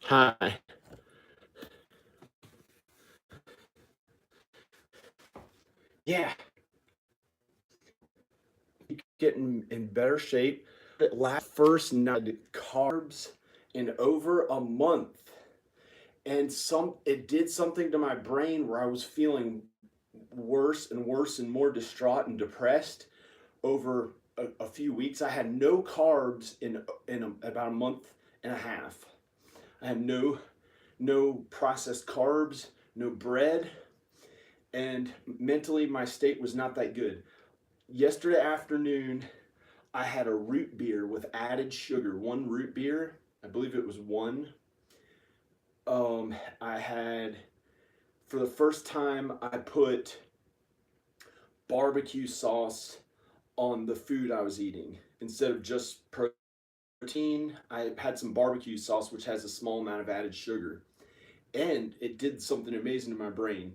Hi. Yeah. Getting in better shape. Last first night carbs in over a month. And it did something to my brain where I was feeling worse and worse and more distraught and depressed over a few weeks. I had no carbs in about a month and a half. I had no processed carbs, no bread, and mentally my state was not that good. Yesterday afternoon, I had a root beer with added sugar. One root beer, I believe it was one. I had, for the first time, I put barbecue sauce on the food I was eating. Instead of just protein, I had some barbecue sauce, which has a small amount of added sugar. And it did something amazing to my brain.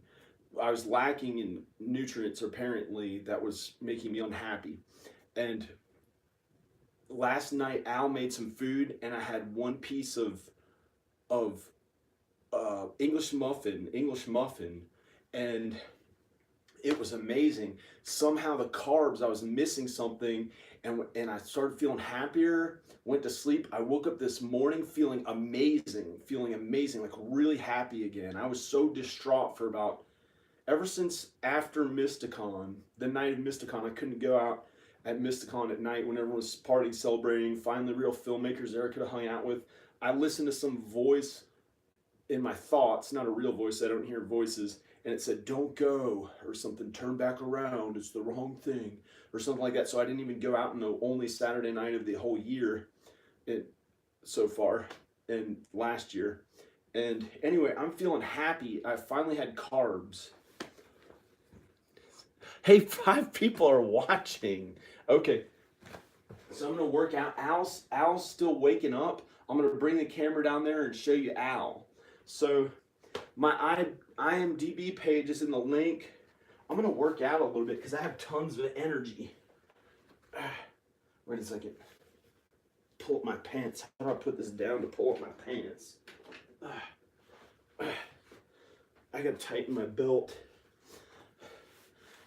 I was lacking in nutrients, apparently, that was making me unhappy. And last night, Al made some food, and I had one piece of English muffin, and it was amazing. Somehow the carbs, I was missing something, and I started feeling happier. Went to sleep. I woke up this morning feeling amazing, like really happy again. I was so distraught for about ever since after Mysticon, the night of Mysticon. I couldn't go out at Mysticon at night when everyone was partying, celebrating. Finally, real filmmakers there I could have hung out with. I listened to some voice in my thoughts, not a real voice, I don't hear voices, and it said, "Don't go," or something, "Turn back around, it's the wrong thing," or something like that. So I didn't even go out on the only Saturday night of the whole year so far, and last year. And anyway, I'm feeling happy. I finally had carbs. Hey, 5 people are watching. Okay, so I'm gonna work out. Al's still waking up. I'm gonna bring the camera down there and show you Al. So my IMDb page is in the link. I'm gonna work out a little bit because I have tons of energy. Wait a second. Pull up my pants. How do I put this down to pull up my pants? I gotta tighten my belt.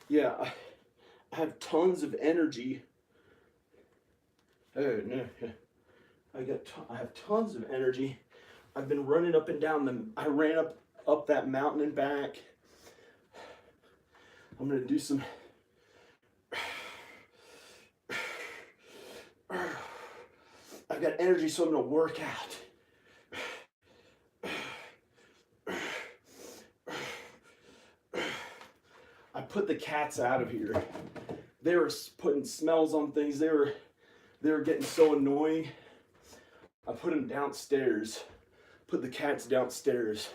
Yeah, I have tons of energy. Oh no, I have tons of energy. I've been running up and down I ran up that mountain and back. I'm gonna do some. I've got energy, so I'm gonna work out. I put the cats out of here. They were putting smells on things. They were getting so annoying. I put them downstairs. Put the cats downstairs.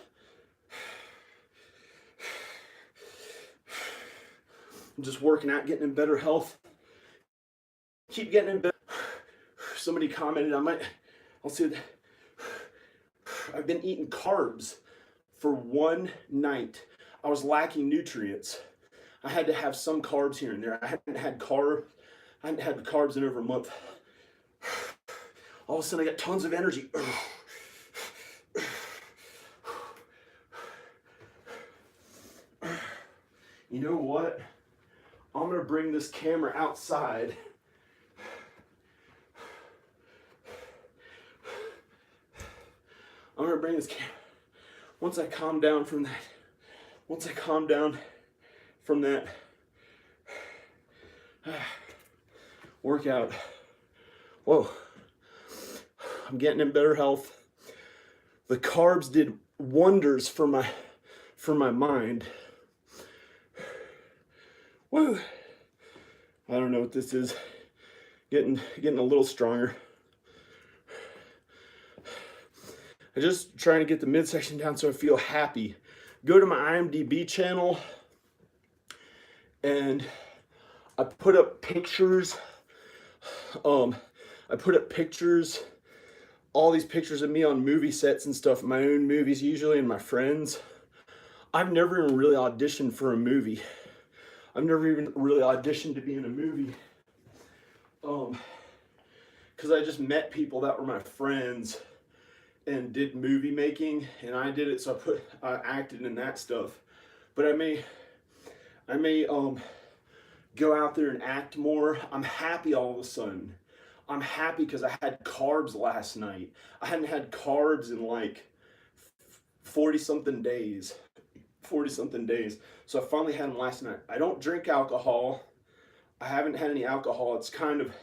I'm just working out, getting in better health. Keep getting in better. Somebody commented, I'll say that I've been eating carbs for one night. I was lacking nutrients. I had to have some carbs here and there. I hadn't had carbs in over a month. All of a sudden I got tons of energy. You know what? I'm gonna bring this camera outside. I'm gonna bring this camera. Once I calm down from that workout. Whoa. I'm getting in better health. The carbs did wonders for my mind. Woo. I don't know what this is. Getting a little stronger. I'm just trying to get the midsection down so I feel happy. Go to my IMDb channel, and I put up pictures. All these pictures of me on movie sets and stuff, my own movies usually, and my friends. I've never even really auditioned for a movie. I've never even really auditioned to be in a movie. Because I just met people that were my friends, and did movie making, and I did it, so I acted in that stuff. But I may go out there and act more. I'm happy all of a sudden. I'm happy because I had carbs last night. I hadn't had carbs in like 40 something days. 40 something days. So I finally had them last night. I don't drink alcohol. I haven't had any alcohol. It's kind of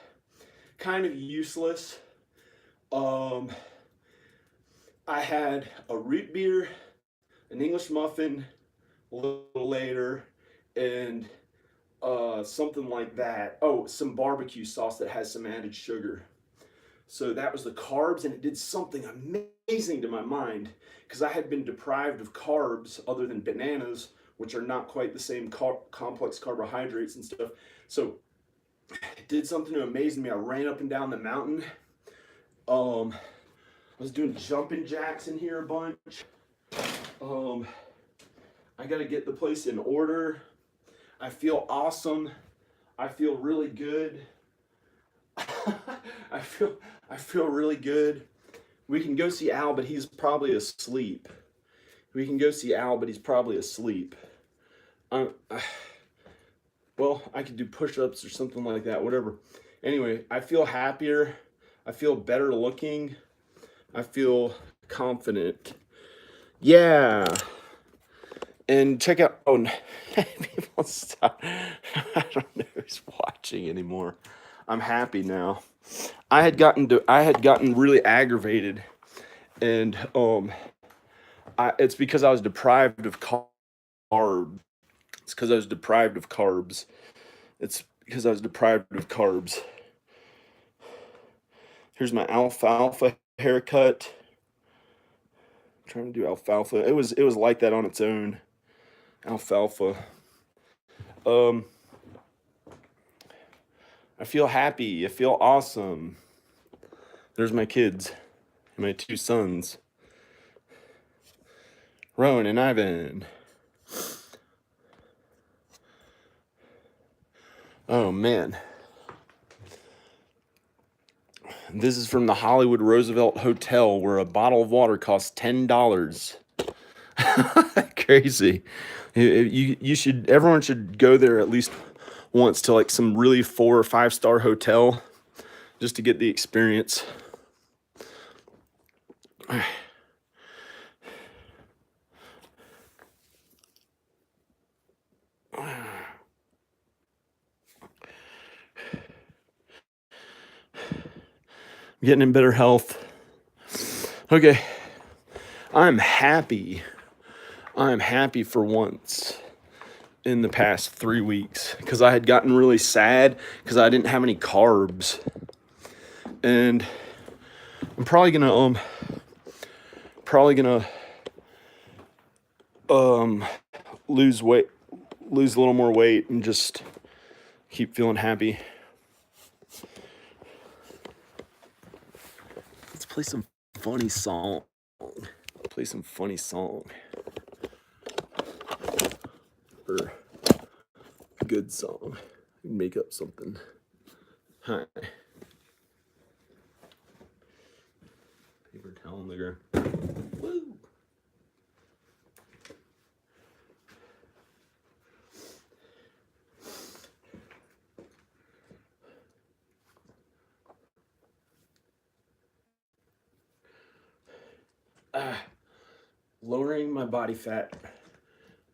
useless. Um, I had a root beer, an English muffin a little later, and something like that. Oh, some barbecue sauce that has some added sugar. So that was the carbs, and it did something amazing to my mind because I had been deprived of carbs other than bananas, which are not quite the same complex carbohydrates and stuff. So it did something to amaze me. I ran up and down the mountain. I was doing jumping jacks in here a bunch. I got to get the place in order. I feel awesome. I feel really good. I feel really good. We can go see Al, but he's probably asleep. We can go see Al, but he's probably asleep. Well, I could do push-ups or something like that, whatever. Anyway, I feel happier. I feel better looking. I feel confident. Yeah. And check out, oh, people stop. I don't know who's watching anymore. I'm happy now. I had gotten really aggravated, and it's because I was deprived of carbs. It's because I was deprived of carbs. It's because I was deprived of carbs. Here's my alfalfa haircut. I'm trying to do alfalfa. It was like that on its own. Alfalfa. I feel happy. I feel awesome. There's my kids, my two sons, Rowan and Ivan. Oh man. This is from the Hollywood Roosevelt Hotel, where a bottle of water costs $10. Crazy. Everyone should go there at least once to like some really 4 or 5 star hotel just to get the experience. Getting in better health. Okay. I'm happy for once in the past 3 weeks because I had gotten really sad because I didn't have any carbs. And I'm probably gonna lose a little more weight and just keep feeling happy. Let's play some funny song. Play some funny song. Or a good song. Make up something. Hi. Paper towel on the ground. Woo! Lowering my body fat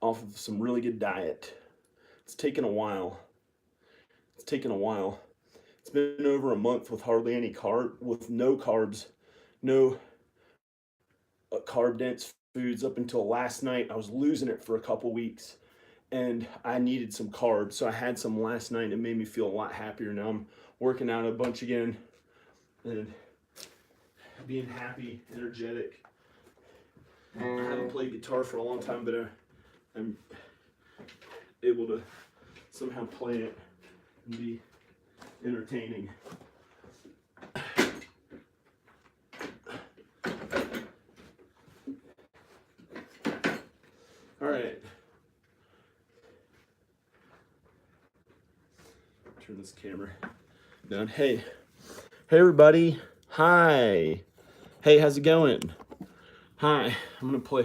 off of some really good diet. It's taken a while. It's been over a month with hardly any with no carbs, no carb dense foods up until last night. I was losing it for a couple weeks and I needed some carbs. So I had some last night and it made me feel a lot happier. Now I'm working out a bunch again and being happy, energetic. I haven't played guitar for a long time, but I'm able to somehow play it and be entertaining. All right. Turn this camera down. Hey everybody. Hi. Hey, how's it going? Hi, I'm gonna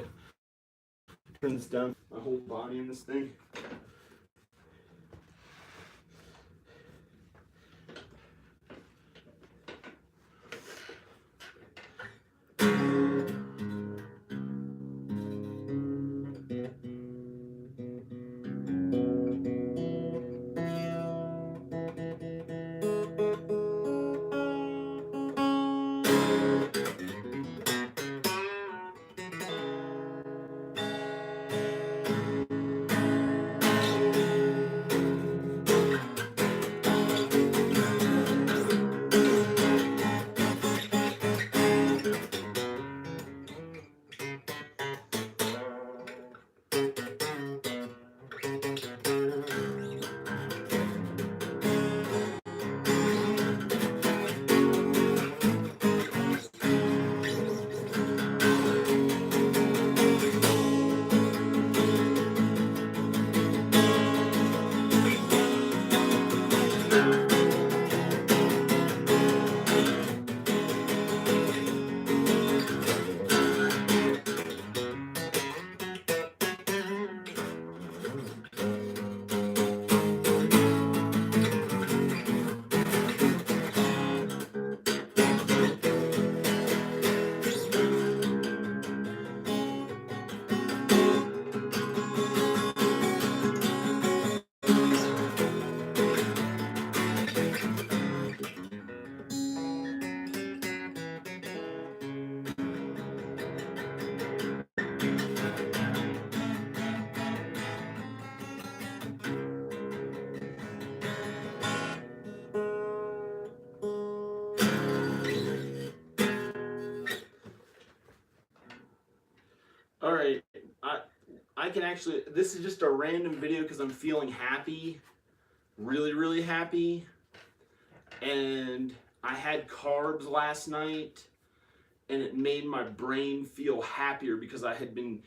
turn this down, my whole body in this thing. All right, I can actually. This is just a random video because I'm feeling happy, really happy, and I had carbs last night, and it made my brain feel happier because I had been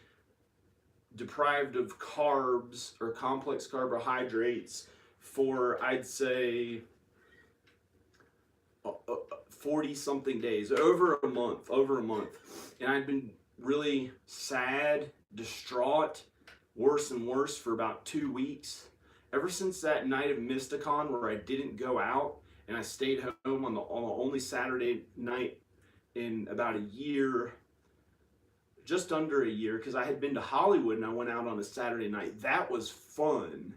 deprived of carbs or complex carbohydrates for, I'd say, 40 something days, over a month, and I'd been really sad, distraught, worse and worse for about 2 weeks. Ever since that night of Mysticon where I didn't go out and I stayed home on the only Saturday night in about a year, just under a year, because I had been to Hollywood and I went out on a Saturday night. That was fun.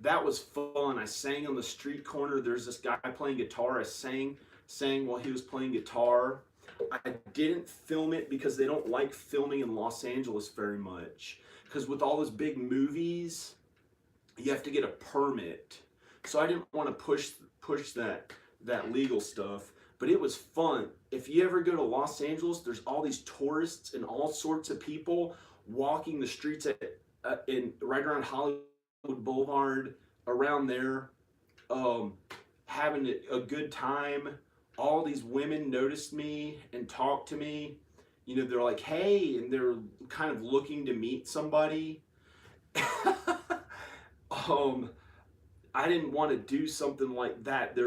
I sang on the street corner. There's this guy playing guitar. I sang while he was playing guitar. I didn't film it because they don't like filming in Los Angeles very much. Because with all those big movies, you have to get a permit. So I didn't want to push that legal stuff. But it was fun. If you ever go to Los Angeles, there's all these tourists and all sorts of people walking the streets right around Hollywood Boulevard, around there, having a good time. All these women noticed me and talked to me. You know, they're like, hey, and they're kind of looking to meet somebody. I didn't want to do something like that.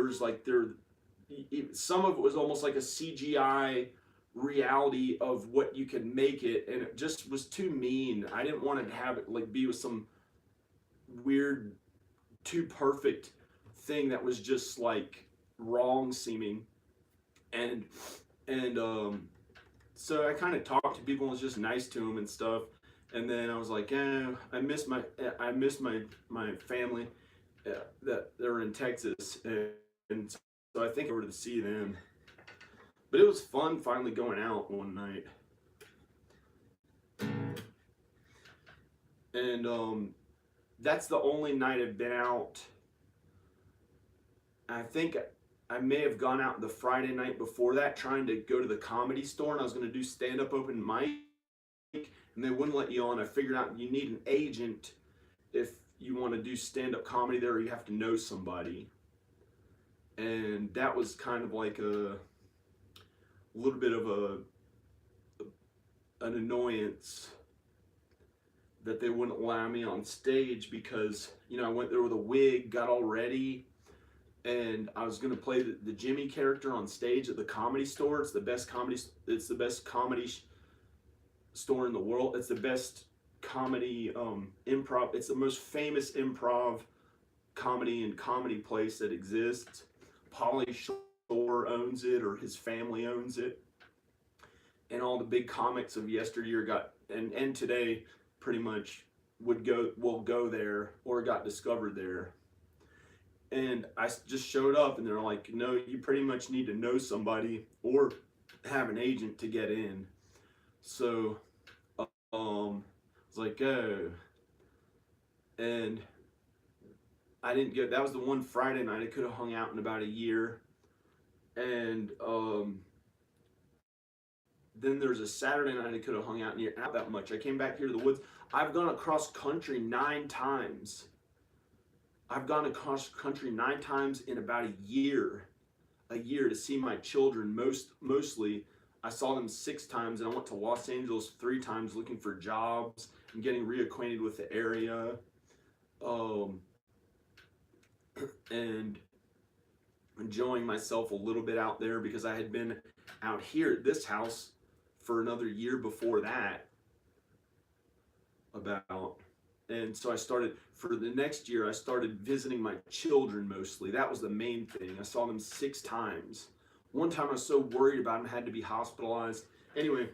Some of it was almost like a CGI reality of what you could make it, and it just was too mean. I didn't want to have it like be with some weird, too perfect thing that was just like wrong seeming, and so I kind of talked to people and was just nice to them and stuff. And then I was like, I miss my family that they're in Texas, and so I think I were to see them. But it was fun finally going out one night. And that's the only night I've been out. I think I may have gone out the Friday night before that trying to go to the Comedy Store, and I was going to do stand-up open mic, and they wouldn't let you on. I figured out you need an agent if you want to do stand-up comedy there, or you have to know somebody. And that was kind of like a little bit of an annoyance that they wouldn't allow me on stage because, you know, I went there with a wig, got all ready, and I was gonna play the Jimmy character on stage at the Comedy Store. It's the best comedy. It's the best comedy store in the world. It's the best comedy improv. It's the most famous improv comedy and comedy place that exists. Pauly Shore owns it, or his family owns it, and all the big comics of yesteryear got and today pretty much will go there or got discovered there. And I just showed up, and they're like, no, you pretty much need to know somebody or have an agent to get in. So I was like, go. And I didn't get, that was the one Friday night I could have hung out in about a year. And then there's a Saturday night I could have hung out out that much. I came back here to the woods. I've gone across country 9 times. I've gone across country 9 times in about a year to see my children. Mostly, I saw them 6 times, and I went to Los Angeles 3 times looking for jobs and getting reacquainted with the area. And enjoying myself a little bit out there, because I had been out here at this house for another year before that. And so I started, for the next year, I started visiting my children mostly. That was the main thing. I saw them 6 times. One time I was so worried about them, I had to be hospitalized. Anyway.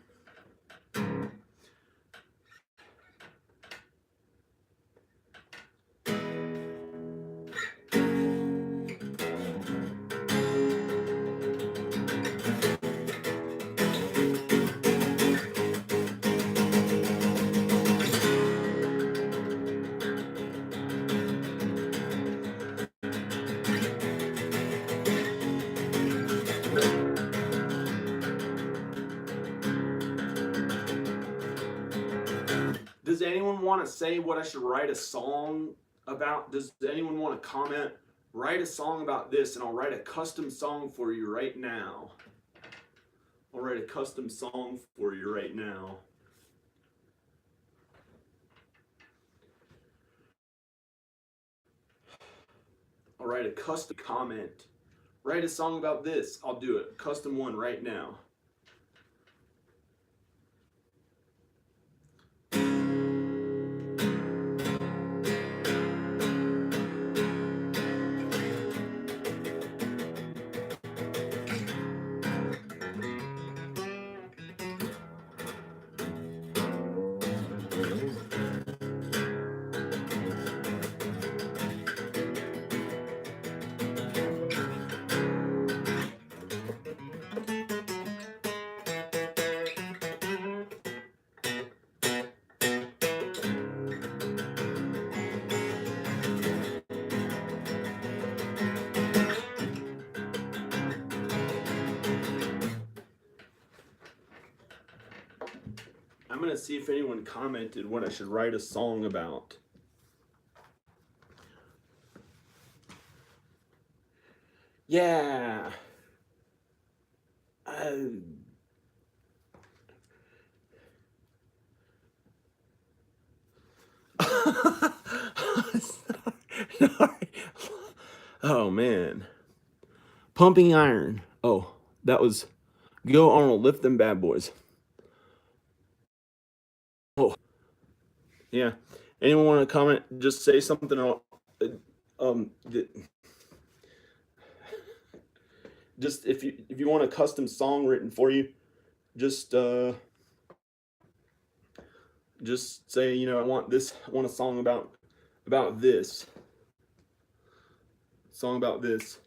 Does anyone want to say what I should write a song about? Does anyone want to comment? Write a song about this, and I'll write a custom song for you right now. I'll write a custom song for you right now. I'll write a custom comment. Write a song about this. I'll do it. Custom one right now. I'm going to see if anyone commented what I should write a song about. Yeah. Sorry. Oh, man. Pumping Iron. Oh, that was Go Arnold, lift them bad boys. Oh, yeah. Anyone want to comment? Just say something. Just if you want a custom song written for you, just say, you know, I want a song about this. Song about this,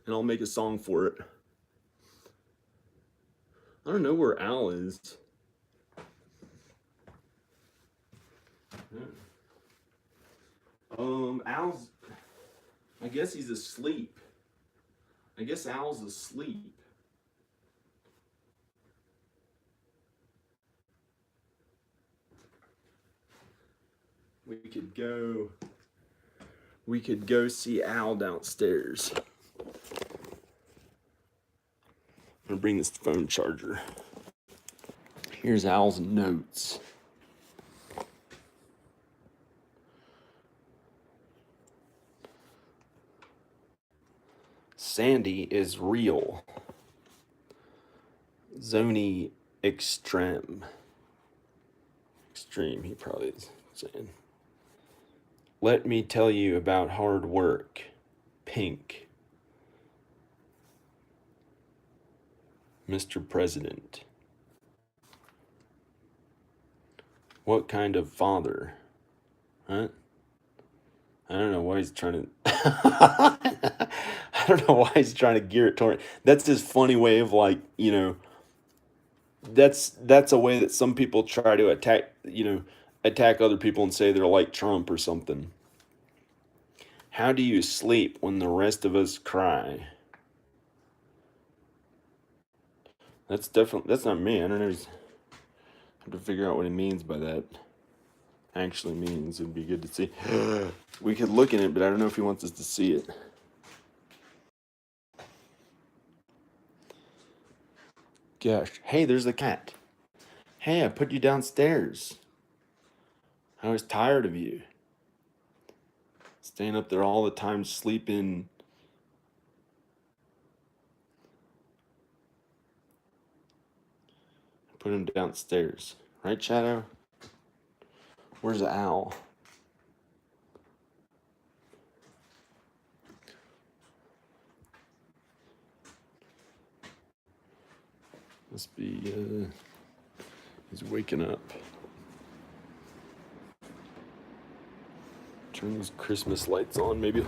and I'll make a song for it. I don't know where Al is. Al's, I guess he's asleep. I guess Al's asleep. We could go see Al downstairs. I'm gonna bring this phone charger. Here's Al's notes. Sandy is real. Zony extreme. Extreme, he probably is saying. Let me tell you about hard work. Pink. Mr. President. What kind of father? Huh? I don't know why he's trying to I don't know why he's trying to gear it toward. That's his funny way of, like, you know, that's a way that some people try to attack other people and say they're like Trump or something. How do you sleep when the rest of us cry? That's not me. I don't know. I have to figure out what he means by that. Actually means. It'd be good to see. We could look in it, but I don't know if he wants us to see it. Gosh. Hey, there's the cat. Hey, I put you downstairs. I was tired of you. Staying up there all the time, sleeping. Put him downstairs. Right, Shadow? Where's the owl? Must be, he's waking up. Turn these Christmas lights on, maybe.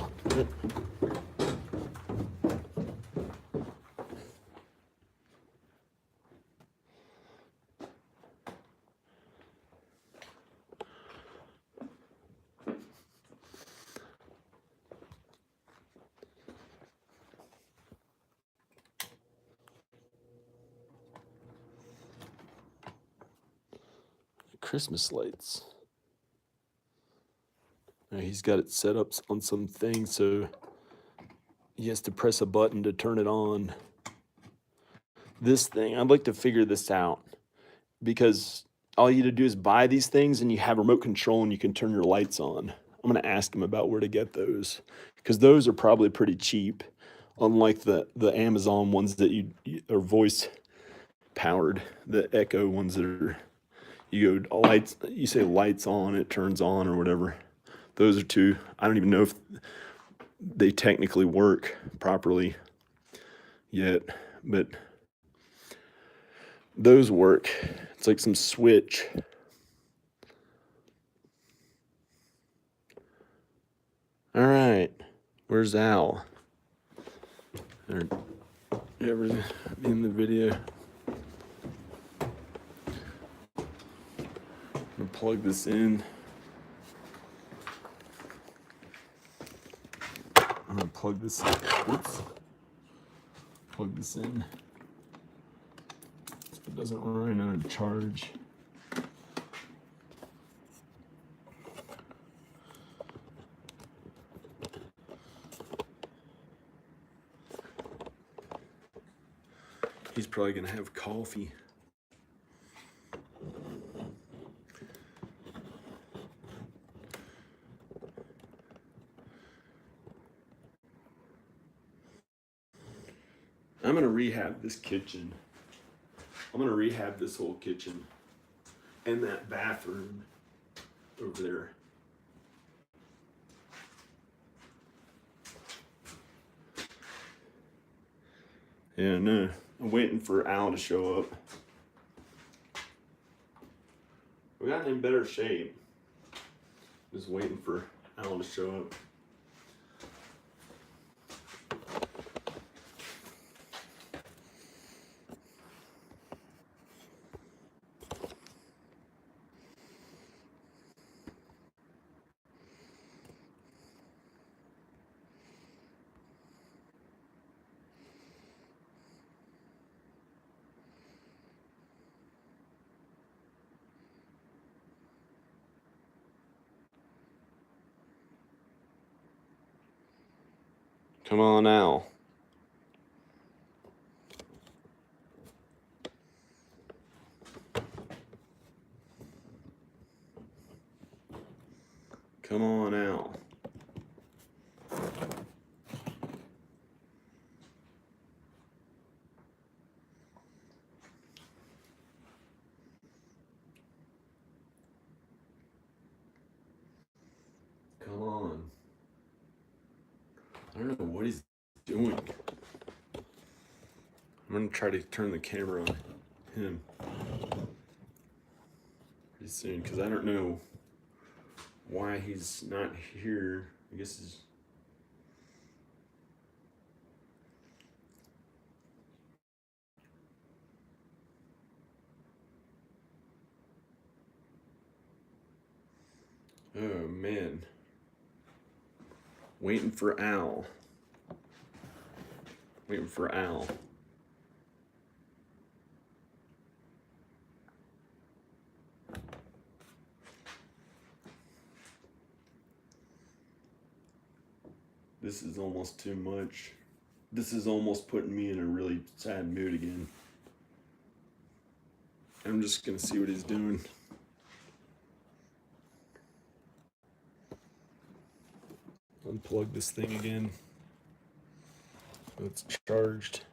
Christmas lights. Now he's got it set up on some thing, so he has to press a button to turn it on. This thing, I'd like to figure this out, because all you have to do is buy these things and you have remote control and you can turn your lights on. I'm going to ask him about where to get those, because those are probably pretty cheap, unlike the Amazon ones that you are voice powered, the Echo ones that are, you go lights, you say lights on, it turns on or whatever. Those are two. I don't even know if they technically work properly yet, but those work. It's like some switch. All right, where's Al? Or ever in the video? I'm gonna plug this in. I'm gonna plug this. Oops. Plug this in. So it doesn't run out of charge. He's probably gonna have coffee. I'm gonna rehab this kitchen. I'm gonna rehab this whole kitchen and that bathroom over there. Yeah, no. I'm waiting for Al to show up. We got in better shape. Just waiting for Al to show up. Come on, Al. Come on, Al. I'm gonna try to turn the camera on him pretty soon because I don't know why he's not here. I guess he's. Oh man. Waiting for Al. Waiting for Al. This is almost too much. This is almost putting me in a really sad mood again. I'm just gonna see what he's doing. Unplug this thing again. So it's charged.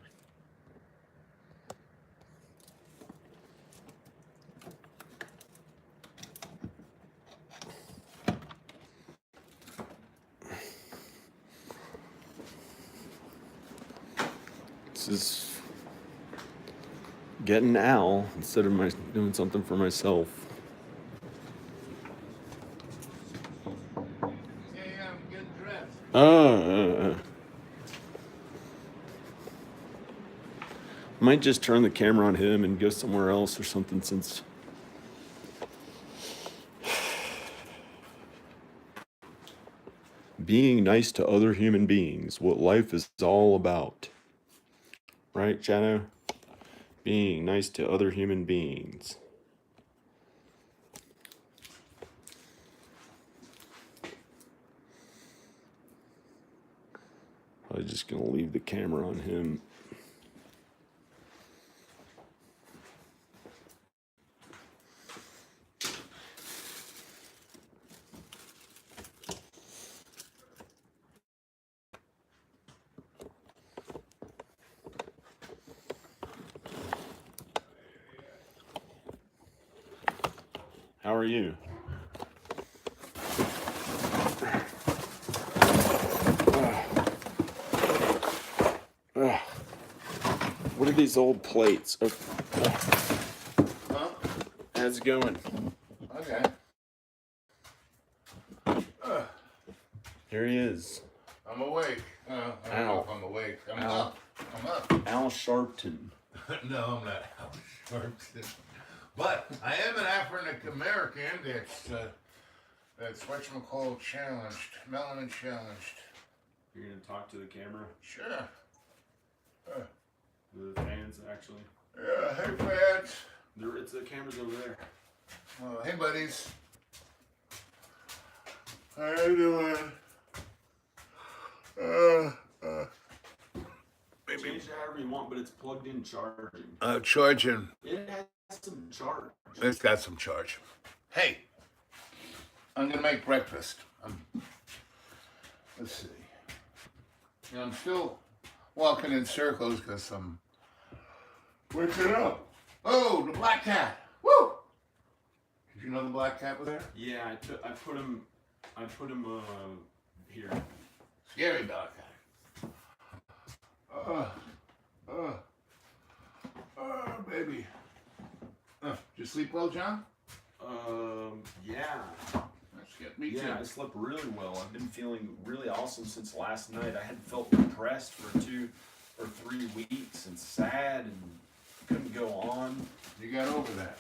This is getting Al instead of doing something for myself. Yeah, I'm getting dressed. Might just turn the camera on him and go somewhere else or something since being nice to other human beings, what life is all about. Right, Shadow? Being nice to other human beings. I'm just gonna leave the camera on him. How are you? What are these old plates? Huh? How's it going? Okay. Here he is. I'm awake. I don't know if I'm awake. I'm up. Al Sharpton. No, I'm not Al Sharpton. But I am an African American that's whatchamacallit challenged. Melanin challenged. You're gonna talk to the camera? Sure. The fans, actually. Yeah, hey fans. The camera's over there. Hey buddies. How you doing? Change it however you want, but it's plugged in charging. Charging. It has some charge. It's got some charge. Hey, I'm gonna make breakfast. Let's see. And I'm still walking in circles because I'm waking up. Oh, the black cat. Woo! Did you know the black cat was there? Yeah, I put him here. Scary black cat. Baby. Did you sleep well, John? Yeah. That's good. Me too. Yeah, I slept really well. I've been feeling really awesome since last night. I had felt depressed for 2 or 3 weeks and sad and couldn't go on. You got over that.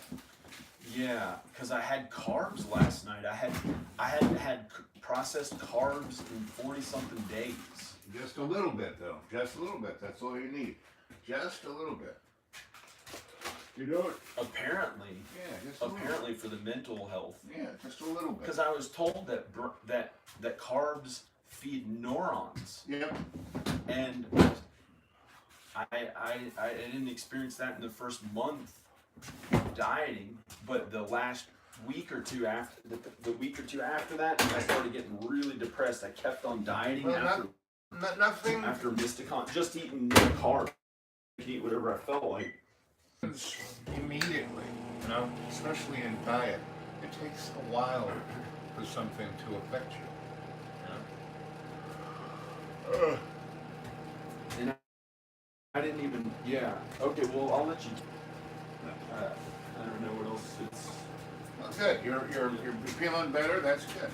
Yeah, because I had carbs last night. I hadn't had processed carbs in 40-something days. Just a little bit, though. Just a little bit. That's all you need. Just a little bit. You know it? Apparently. Yeah, just a apparently little. for the mental health. Yeah, just a little bit. Because I was told that carbs feed neurons. Yep. And I didn't experience that in the first month of dieting, but the last week or two after the week or two after that, I started getting really depressed. I kept on dieting Nothing. after Mysticon, just eating carbs. I could eat whatever I felt like. Immediately, you know, especially in diet, it takes a while for something to affect you. You know. And I didn't even. Yeah. Okay. Well, I'll let you. I don't know what else. It's. Well, good. You're feeling better. That's good.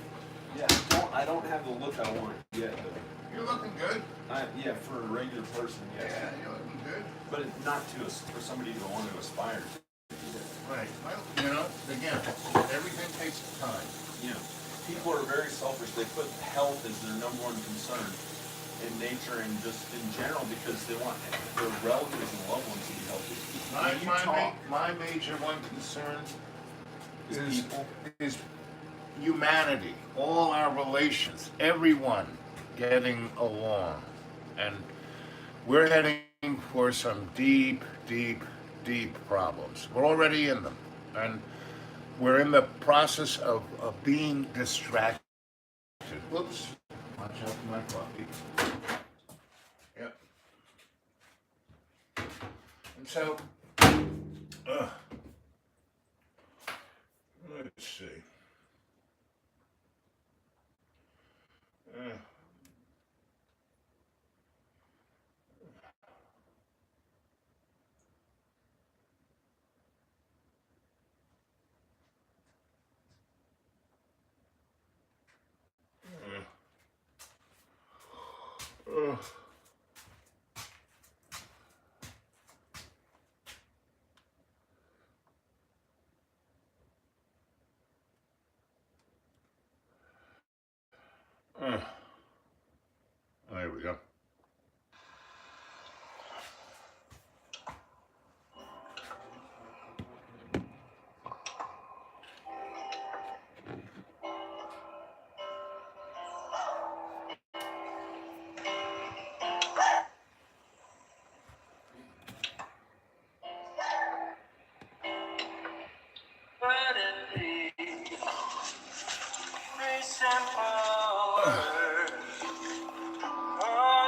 Yeah. I don't have the look I want yet. Though. You're looking good. Yeah, for a regular person, yes. Yeah, you're looking good. But not for somebody to want to aspire to. Right. Well, you know, again, everything takes time. Yeah. People are very selfish. They put health as their number one concern in nature and just in general because they want their relatives and loved ones to be healthy. My major one concern Is people. is humanity, all our relations, everyone getting along. And we're heading for some deep, deep, deep problems. We're already in them. And we're in the process of being distracted. Whoops. Watch out for my coffee. Yep. And so, let's see. There we go.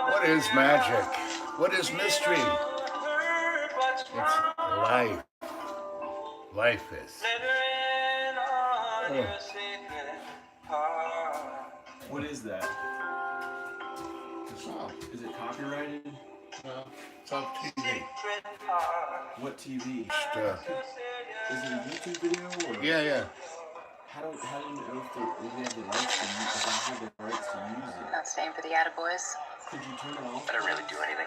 What is magic? What is mystery? It's life. Life is. What is that? It's all. Is it copyrighted? No, it's on TV. What TV? Just, Is it a YouTube video or? yeah. How do you know if they have the rights to use? If I have the rights to use it? Not staying for the attaboys. Could you turn it off? I don't really do anything.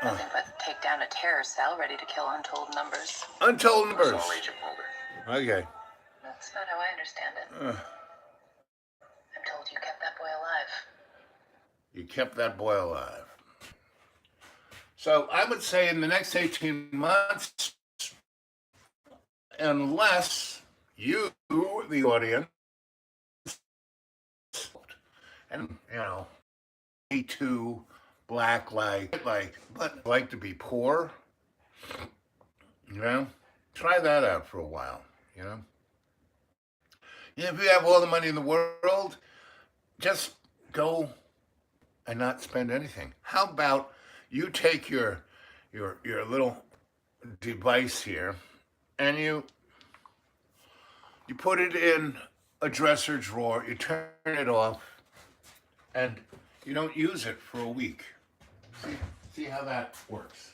Nothing but take down a terror cell ready to kill untold numbers. Untold numbers. Small Agent Mulder. Okay. That's not how I understand it. I'm told you kept that boy alive. You kept that boy alive. So I would say in the next 18 months, unless you, the audience, and me too, black but like to be poor, try that out for a while, If you have all the money in the world, just go and not spend anything. How about you take your little device here and you put it in a dresser drawer, you turn it off, and you don't use it for a week. See how that works.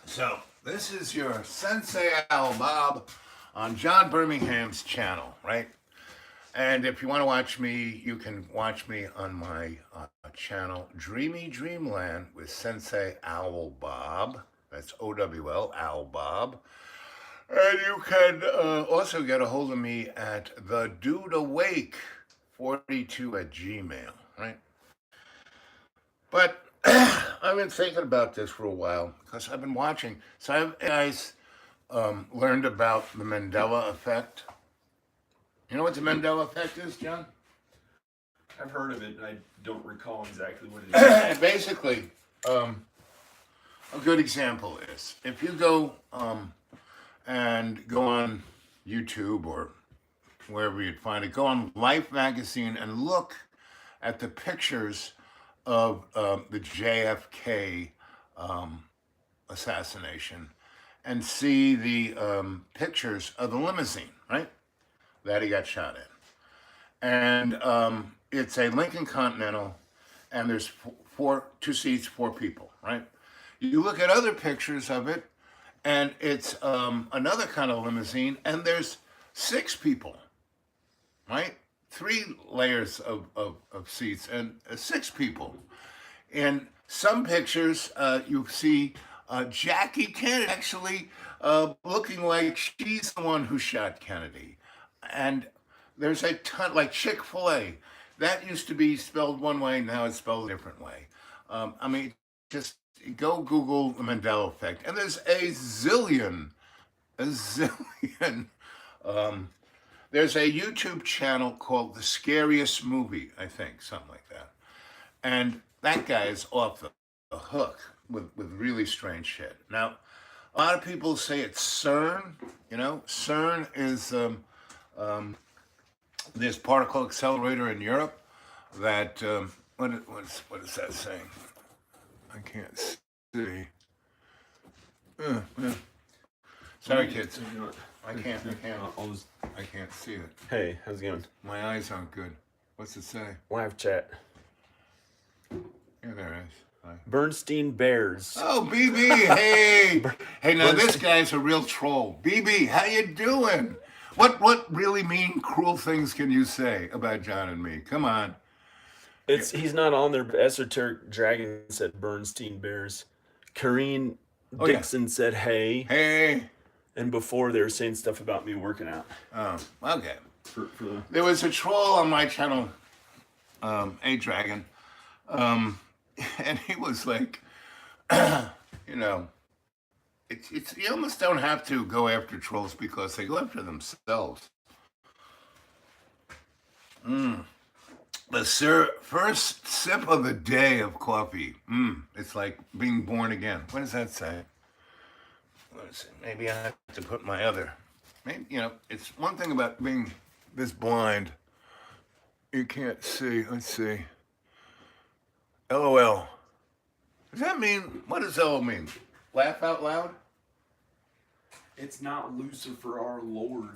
So, this is your Sensei Al Bob on John Birmingham's channel, right? And if you want to watch me, you can watch me on my channel, Dreamy Dreamland with Sensei Owl Bob. That's OWL, Owl Bob. And you can also get a hold of me at the Dude Awake 42 at Gmail, right? But I've been thinking about this for a while because I've been watching. So I've guys learned about the Mandela effect. You know what the Mandela effect is, John? I've heard of it, and I don't recall exactly what it is. Basically, a good example is if you go and go on YouTube or wherever you'd find it, go on Life magazine and look at the pictures of the JFK assassination and see the pictures of the limousine, right? that he got shot in. And it's a Lincoln Continental, and there's two seats, four people, right? You look at other pictures of it, and it's another kind of limousine, and there's six people, right? Three layers of seats, and six people. In some pictures, you see Jackie Kennedy actually looking like she's the one who shot Kennedy. And there's a ton, like Chick-fil-A. That used to be spelled one way, now it's spelled a different way. I mean, just go Google the Mandela effect. And there's a zillion. There's a YouTube channel called The Scariest Movie, I think, something like that. And that guy is off the hook with really strange shit. Now, a lot of people say it's CERN. You know, CERN is this particle accelerator in Europe that, what is that saying? I can't see. Yeah. Sorry, kids. I can't see it. Hey, how's it going? My eyes aren't good. What's it say? Live chat. Yeah, there it is. Hi. Bernstein Bears. Oh, BB, hey. Hey, now this guy's a real troll. BB, how you doing? What really mean, cruel things can you say about John and me? Come on. He's not on there, but Esoteric Dragon said Bernstein Bears. Kareen Dixon said hey. Hey. And before they were saying stuff about me working out. Oh, okay. For the... There was a troll on my channel, A Dragon, and he was like, you know, it's you almost don't have to go after trolls because they go after themselves. The first sip of the day of coffee. It's like being born again. What does that say? Maybe I have to put my other. Maybe, you know, it's one thing about being this blind. You can't see. Let's see. LOL. Does that mean, what does LOL mean? Laugh out loud? It's not Lucifer our Lord.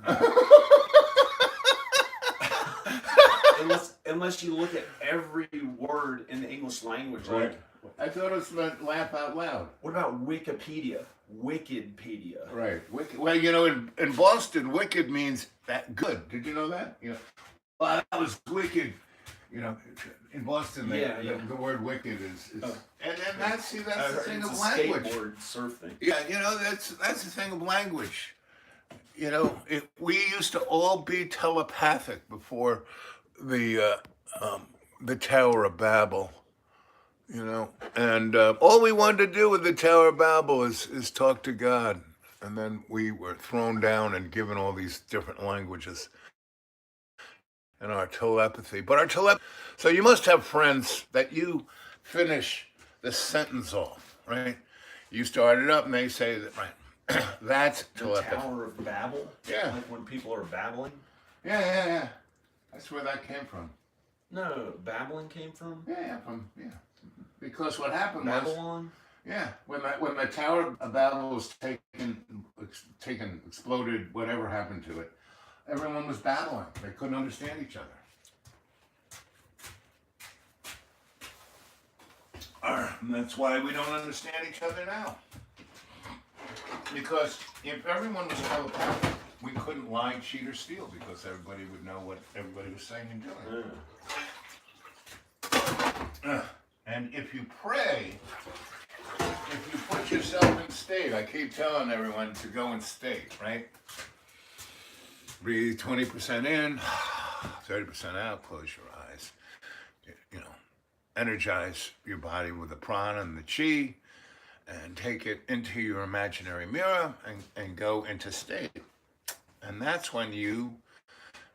unless you look at every word in the English language. Right. Like, I thought it meant laugh out loud. what about Wikipedia? Wickedpedia. Right. Well, you know, in Boston, wicked means that good. Did you know that? You know, well, that was wicked. You know, in Boston, the word wicked is and that's the thing of language. Skateboard surf thing. Yeah, you know, that's the thing of language. You know, we used to all be telepathic before the Tower of Babel. You know, and all we wanted to do with the Tower of Babel is talk to God. And then we were thrown down and given all these different languages and our telepathy. So you must have friends that you finish the sentence off, right? You start it up and they say that, right, that's telepathy. The Tower of Babel? Yeah. Like when people are babbling? Yeah. That's where that came from. No, babbling came from? Yeah. Because what happened Babylon? was, when the Tower of Babel was exploded, whatever happened to it, everyone was babbling. They couldn't understand each other. And that's why we don't understand each other now. Because if everyone was telepathic, we couldn't lie, cheat, or steal because everybody would know what everybody was saying and doing. And if you pray, if you put yourself in state, I keep telling everyone to go in state, right? Breathe 20% in, 30% out, close your eyes. You know, energize your body with the prana and the chi, and take it into your imaginary mirror and go into state. And that's when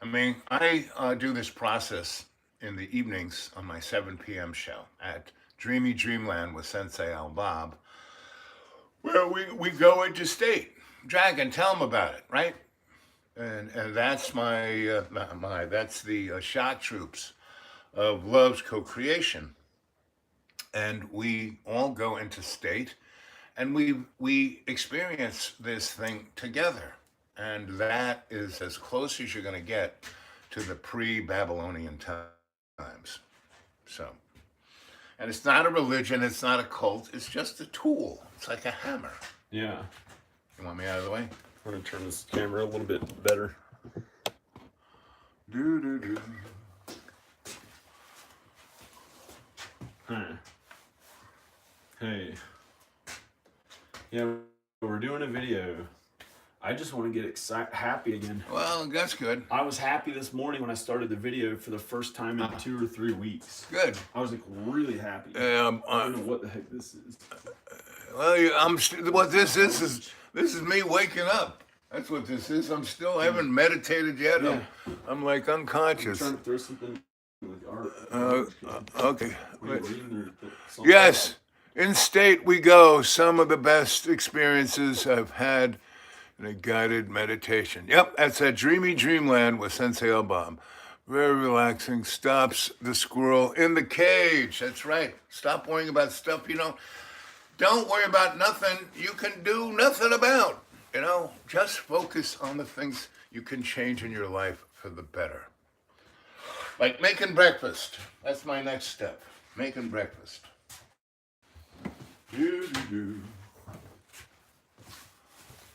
I do this process in the evenings on my 7 p.m. show at Dreamy Dreamland with Sensei Al Bob, where we go into state. Dragon, tell them about it, right? And that's that's the shock troops of love's co-creation. And we all go into state, and we experience this thing together. And that is as close as you're going to get to the pre-Babylonian times. So, and it's not a religion, it's not a cult, it's just a tool. It's like a hammer. Yeah. You want me out of the way? I'm going to turn this camera a little bit better. Do. Hey. Yeah, we're doing a video. I just want to get happy again. Well, that's good. I was happy this morning when I started the video for the first time in 2 or 3 weeks. Good. I was like really happy. I don't know what the heck this is. Well, what this is me waking up. That's what this is. I haven't meditated yet. Yeah. I'm like unconscious. I'm trying to throw something like art. Okay. Are you reading something? Yes. In state we go. Some of the best experiences I've had in a guided meditation. Yep, that's that dreamy dreamland with Sensei Alban. Very relaxing. Stops the squirrel in the cage. That's right. Stop worrying about stuff you don't worry about nothing you can do nothing about. Just focus on the things you can change in your life for the better. Like making breakfast. That's my next step. Making breakfast.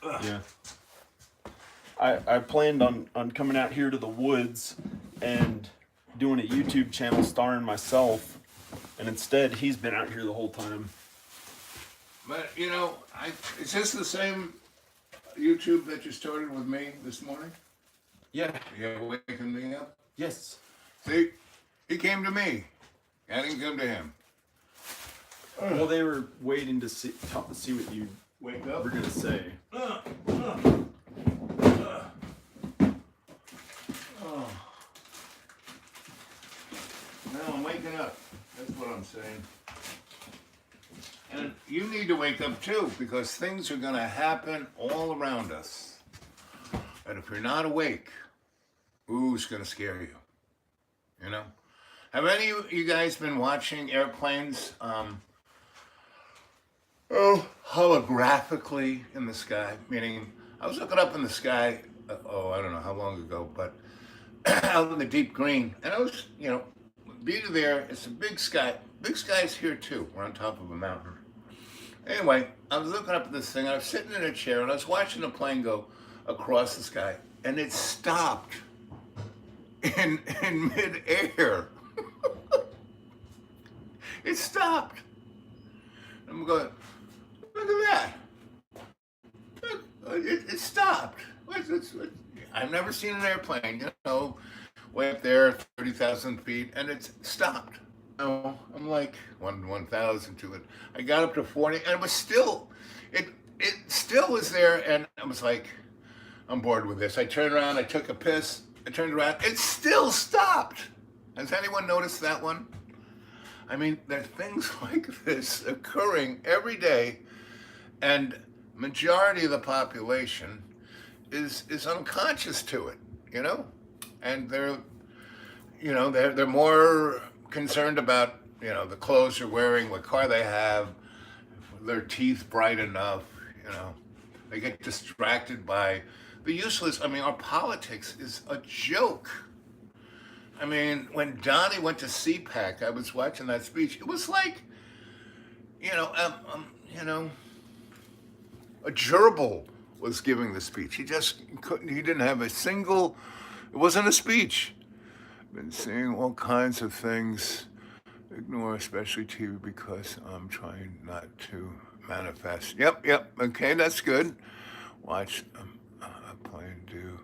Yeah. I planned on coming out here to the woods and doing a YouTube channel starring myself, and instead he's been out here the whole time. But, is this the same YouTube that you started with me this morning? Yeah. You're waking me up? Yes. See, he came to me. I didn't come to him. Well, they were waiting to see what you Wake up. were gonna say. Oh. Now I'm waking up. That's what I'm saying. And you need to wake up too, because things are going to happen all around us. And if you're not awake, it's going to scare you. Have any of you guys been watching airplanes holographically in the sky? Meaning, I was looking up in the sky, I don't know how long ago, but out in the deep green, and I was, beauty there, it's a big sky. Big sky's here too. We're on top of a mountain. Anyway, I was looking up at this thing, I was sitting in a chair, and I was watching the plane go across the sky, and it stopped in midair. It stopped. I'm going, look at that. It stopped. I've never seen an airplane, way up there, 30,000 feet, and it stopped. I'm like 1,000 to it. I got up to 40, and it was still, it still was there, and I was like, I'm bored with this. I turned around, I took a piss, I turned around, it still stopped. Has anyone noticed that one? I mean, there's things like this occurring every day, and majority of the population is unconscious to it, and they're more concerned about, the clothes they're wearing, what car they have, their teeth bright enough, they get distracted by the useless. Our politics is a joke. When Donnie went to CPAC, I was watching that speech. It was like, a gerbil was giving the speech. He didn't have a single, it wasn't a speech. Been seeing all kinds of things. Ignore especially TV because I'm trying not to manifest. Yep. Okay, that's good. Watch a plane do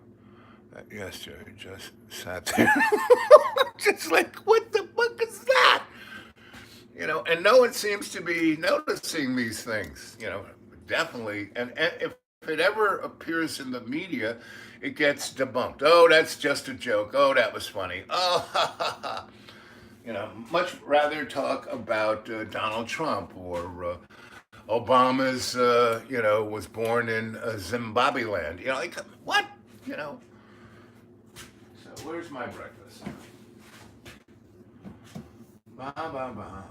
that yesterday. Just sat there. Just like, what the fuck is that? And no one seems to be noticing these things, definitely. And if it ever appears in the media, it gets debunked. Oh, that's just a joke. Oh, that was funny. Oh, ha, ha, ha. Much rather talk about Donald Trump or Obama's, was born in Zimbabwe land. Like, what? So where's my breakfast? Ba, ba, ba. Ba,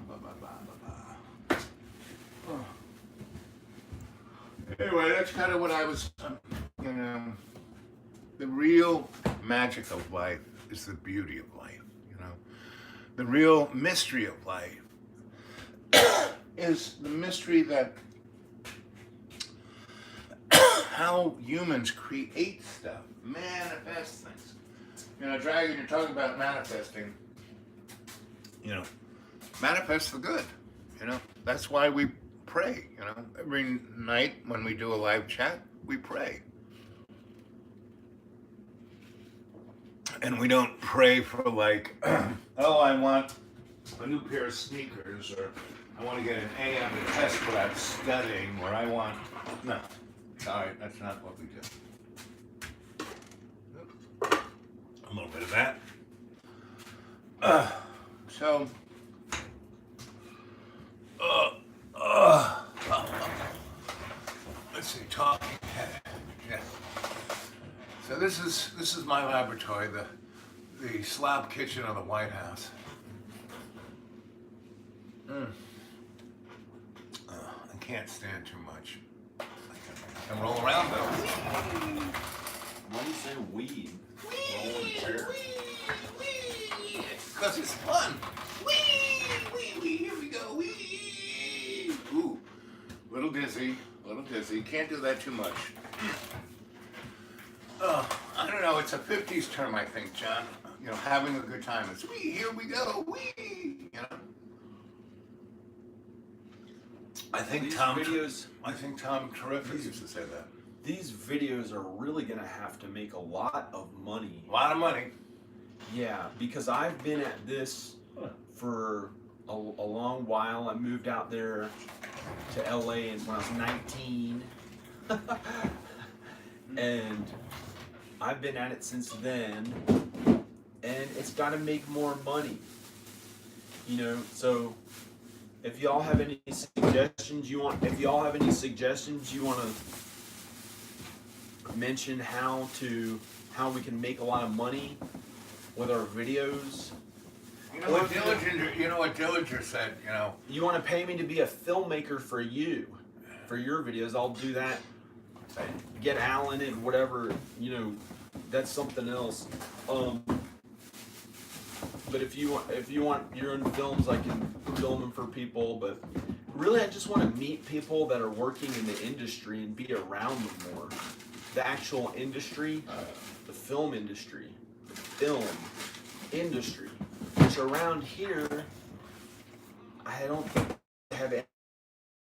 ba, ba, ba, ba. Oh. Anyway, that's kind of what I was you know, the real magic of life is the beauty of life, you know. The real mystery of life is the mystery that how humans create stuff, manifest things. You know, Dragon, you're talking about manifesting. You know, manifest the good. You know, that's why we pray. You know, every night when we do a live chat, we pray. And we don't pray for like, oh, I want a new pair of sneakers, or I want to get an A on the test but I'm studying, or I want, no. Sorry, that's not what we do. A little bit of that. So, let's see, talking head. Yeah. So this is my laboratory, the slab kitchen of the White House. I can't stand too much. I can roll around though. Why do you say weed? Rolling chair. Because it's fun. Here we go. Ooh, little dizzy. Can't do that too much. I don't know. It's a 50s term, I think, John. You know, having a good time. It's here we go. You know. I think Tom Terrific used to say that. These videos are really gonna have to make a lot of money. A lot of money. Yeah, because I've been at this for a long while. I moved out there to LA when I was 19. And I've been at it since then. And it's gotta make more money. You know, so if y'all have any suggestions you want to mention how we can make a lot of money with our videos. You know what Dillinger said, you know. You want to pay me to be a filmmaker for your videos, I'll do that. Get Alan and whatever, you know, that's something else. But if you want your own films, I can film them for people. But really, I just want to meet people that are working in the industry and be around them more. The actual industry, the film industry, which around here, I don't think they have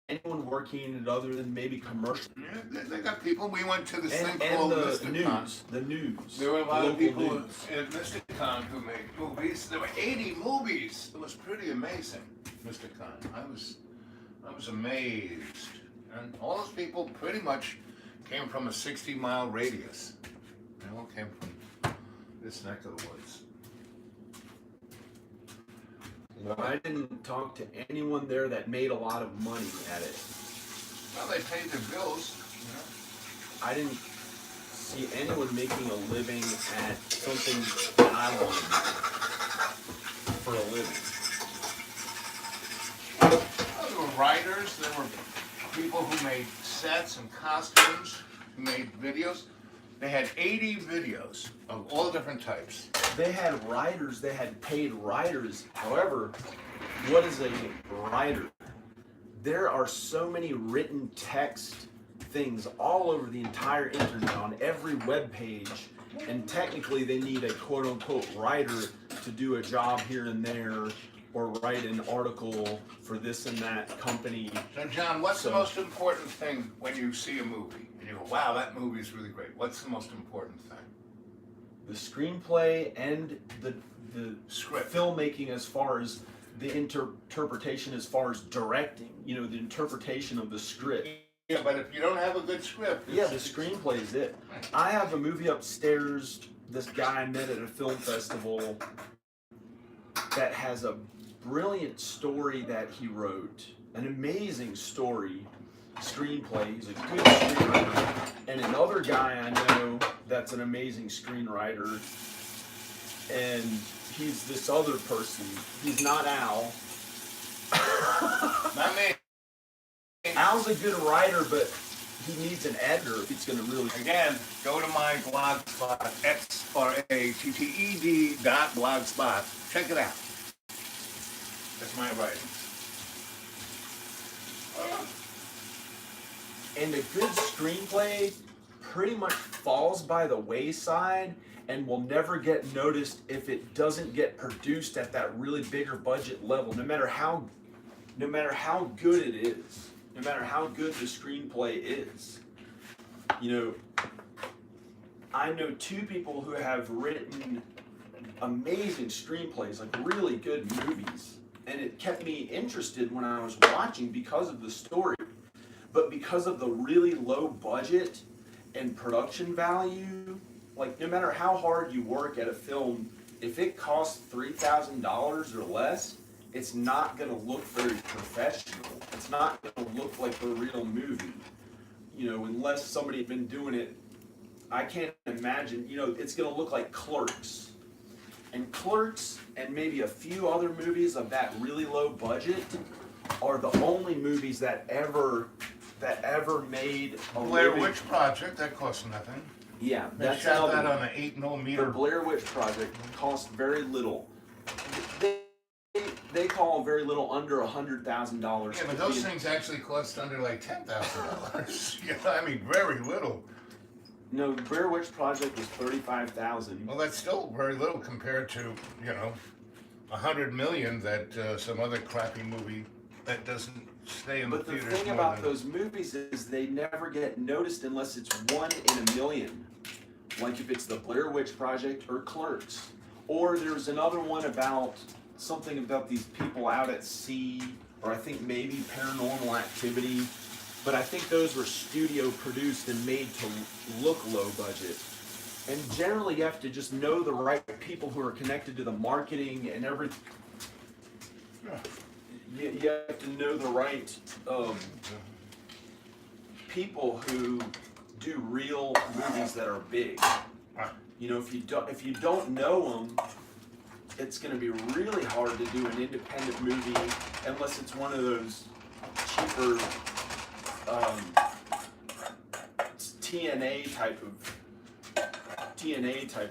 anyone working in it other than maybe commercial. Yeah, they got people. We went to this thing And called the Mysticon. news. There were a lot of people news. at Mysticon who made movies. There were 80 movies. It was pretty amazing. Mysticon. I was amazed. And all those people pretty much came from a 60-mile radius. They all came from this neck of the woods. Well, I didn't talk to anyone there that made a lot of money at it. Well, they paid their bills, you know. I didn't see anyone making a living at something that I wanted to do for a living. Well, there were writers, there were people who made sets and costumes, who made videos. They had 80 videos of all different types. They had writers, they had paid writers. However, what is a writer? There are so many written text things all over the entire internet on every web page, and technically they need a quote-unquote writer to do a job here and there or write an article for this and that company. So, John, what's the most important thing when you see a movie? And you go, wow, that movie's really great. What's the most important thing? The screenplay and the Script. filmmaking, as far as the interpretation, as far as directing, you know, the interpretation of the script. Yeah, but if you don't have a good script... Yeah, the screenplay is it. I have a movie upstairs, this guy I met at a film festival, that has a brilliant story that he wrote. An amazing screenplay. He's a good screenwriter. And another guy I know that's an amazing screenwriter. And he's this other person. He's not Al. Not me. Al's a good writer, but he needs an editor if it's going to really. Again, go to my blogspot, xratted.blogspot. Check it out. That's my writing. And a good screenplay pretty much falls by the wayside and will never get noticed if it doesn't get produced at that really bigger budget level, no matter how good it is, no matter how good the screenplay is. You know, I know two people who have written amazing screenplays, like really good movies, and it kept me interested when I was watching because of the story. But because of the really low budget and production value, like no matter how hard you work at a film, if it costs $3,000 or less, it's not going to look very professional. It's not going to look like a real movie. You know, unless somebody had been doing it, I can't imagine, you know, it's going to look like Clerks. And Clerks and maybe a few other movies of that really low budget are the only movies that ever made a Blair living. Witch Project, that cost nothing. Yeah, They that's shot that another. on an 8mm. The Blair Witch Project cost very little. They call very little under $100,000. Yeah, but those things actually cost under like $10,000. Yeah, I mean, very little. No, the Blair Witch Project was $35,000. Well, that's still very little compared to, you know, $100 million that some other crappy movie that doesn't stay in the But the theaters. thing more about than- those movies is they never get noticed unless it's 1 in a million. Like if it's the Blair Witch Project or Clerks. Or there's another one about something about these people out at sea, or I think maybe Paranormal Activity. But I think those were studio produced and made to look low budget. And generally you have to just know the right people who are connected to the marketing and everything. You have to know the right people who do real movies that are big. You know, if you don't know them, it's going to be really hard to do an independent movie unless it's one of those cheaper TNA type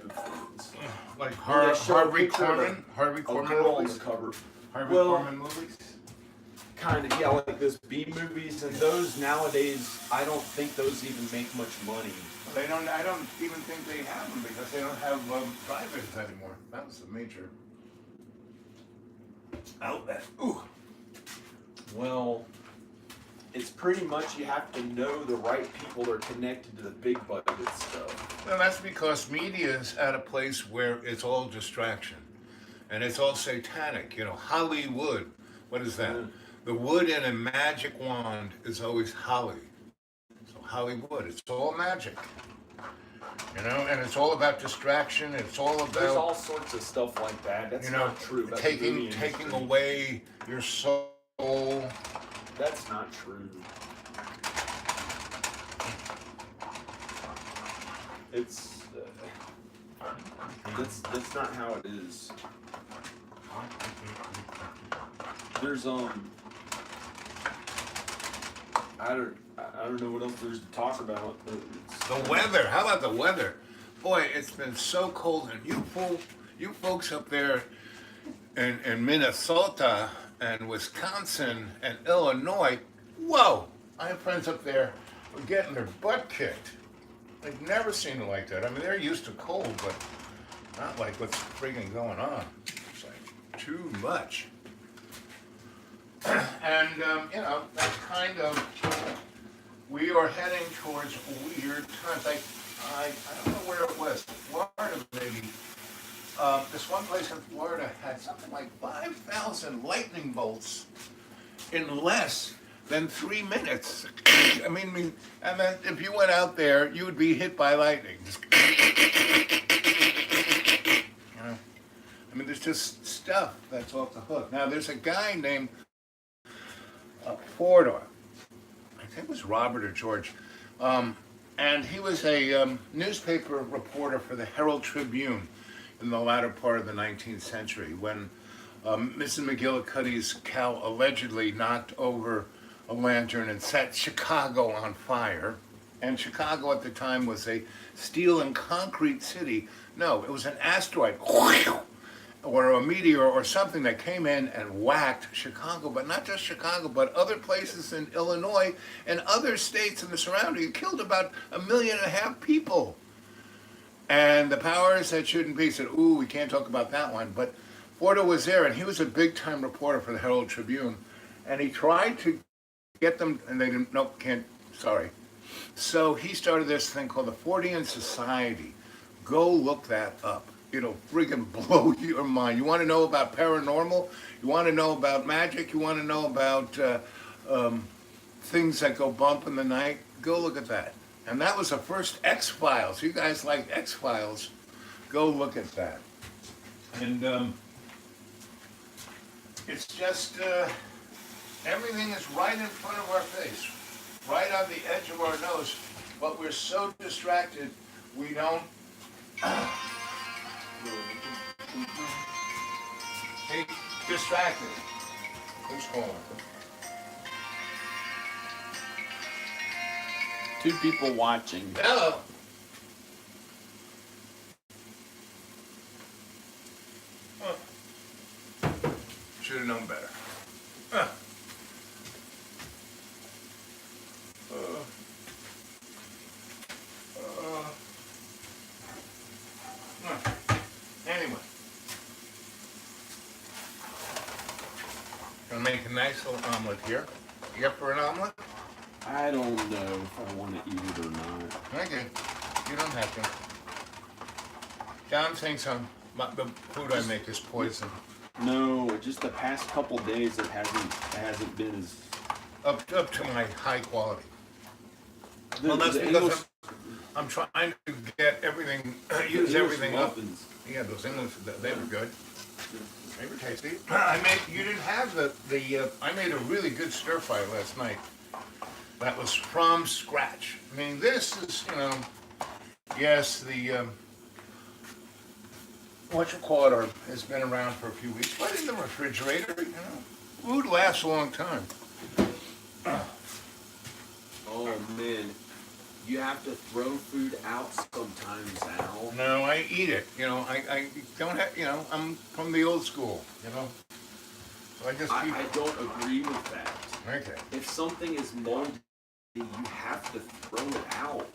of things. Like Where they show a Harvey picture of Korman? Harvey A Korman girl on the movies? cover. Harvey Well, Korman movies? Kind of, yeah, like those B movies, and those nowadays, I don't think those even make much money. They don't. I don't even think they have them because they don't have drive-ins anymore. That was the major outlet. Ooh. Well, it's pretty much you have to know the right people that are connected to the big budget stuff. Well, that's because media is at a place where it's all distraction, and it's all satanic. You know, Hollywood. What is that? The wood in a magic wand is always holly. So Hollywood, it's all magic. You know, and it's all about distraction. It's all There's about, all sorts of stuff like that. That's you know, not true. About the movie taking industry. away your soul. That's not true. It's that's not how it is. There's I don't know what else there's to talk about. But The weather. How about the weather? Boy, it's been so cold, and you folks up there in Minnesota and Wisconsin and Illinois. Whoa! I have friends up there who are getting their butt kicked. They've never seen it like that. I mean, they're used to cold, but not like what's freaking going on. It's like too much. And, you know, that's kind of, we are heading towards weird times. I don't know where it was, Florida maybe. This one place in Florida had something like 5,000 lightning bolts in less than 3 minutes. I mean, and then if you went out there, you would be hit by lightning. You know, I mean, there's just stuff that's off the hook. Now, there's a guy named Fordor. I think it was Robert or George. And he was a newspaper reporter for the Herald Tribune in the latter part of the 19th century when Mrs. McGillicuddy's cow allegedly knocked over a lantern and set Chicago on fire. And Chicago at the time was a steel and concrete city. No, it was an asteroid or a meteor or something that came in and whacked Chicago, but not just Chicago, but other places in Illinois and other states in the surrounding. It killed about 1.5 million people. And the powers that shouldn't be said, ooh, we can't talk about that one. But Fordo was there, and he was a big-time reporter for the Herald Tribune. And he tried to get them, and they didn't, nope, can't, sorry. So he started this thing called the Fortean Society. Go look that up. It'll friggin' blow your mind. You want to know about paranormal? You want to know about magic? You want to know about things that go bump in the night? Go look at that. And that was the first X-Files. You guys like X-Files? Go look at that. And it's just, everything is right in front of our face, right on the edge of our nose, but we're so distracted, we don't... Hey, distracted. Who's calling? Two people watching. Hello. Should have known better. Anyway. Gonna make a nice little omelet here. You up for an omelet? I don't know if I want to eat it or not. Okay. You don't have to. John thinks the food I make is poison. No, just the past couple days it hasn't been as Up to my high quality. Well, that's the because English, I'm trying to get everything, use everything up. muffins. Yeah, those English, they were good. They were tasty. You didn't have I made a really good stir fry last night. That was from scratch. I mean, this is, yes, has been around for a few weeks, but in the refrigerator, food lasts a long time. Oh man, you have to throw food out sometimes, Al. No, I eat it. I don't have. I'm from the old school. So I just keep. I don't agree with that. Okay. If something is moldy, you have to throw it out.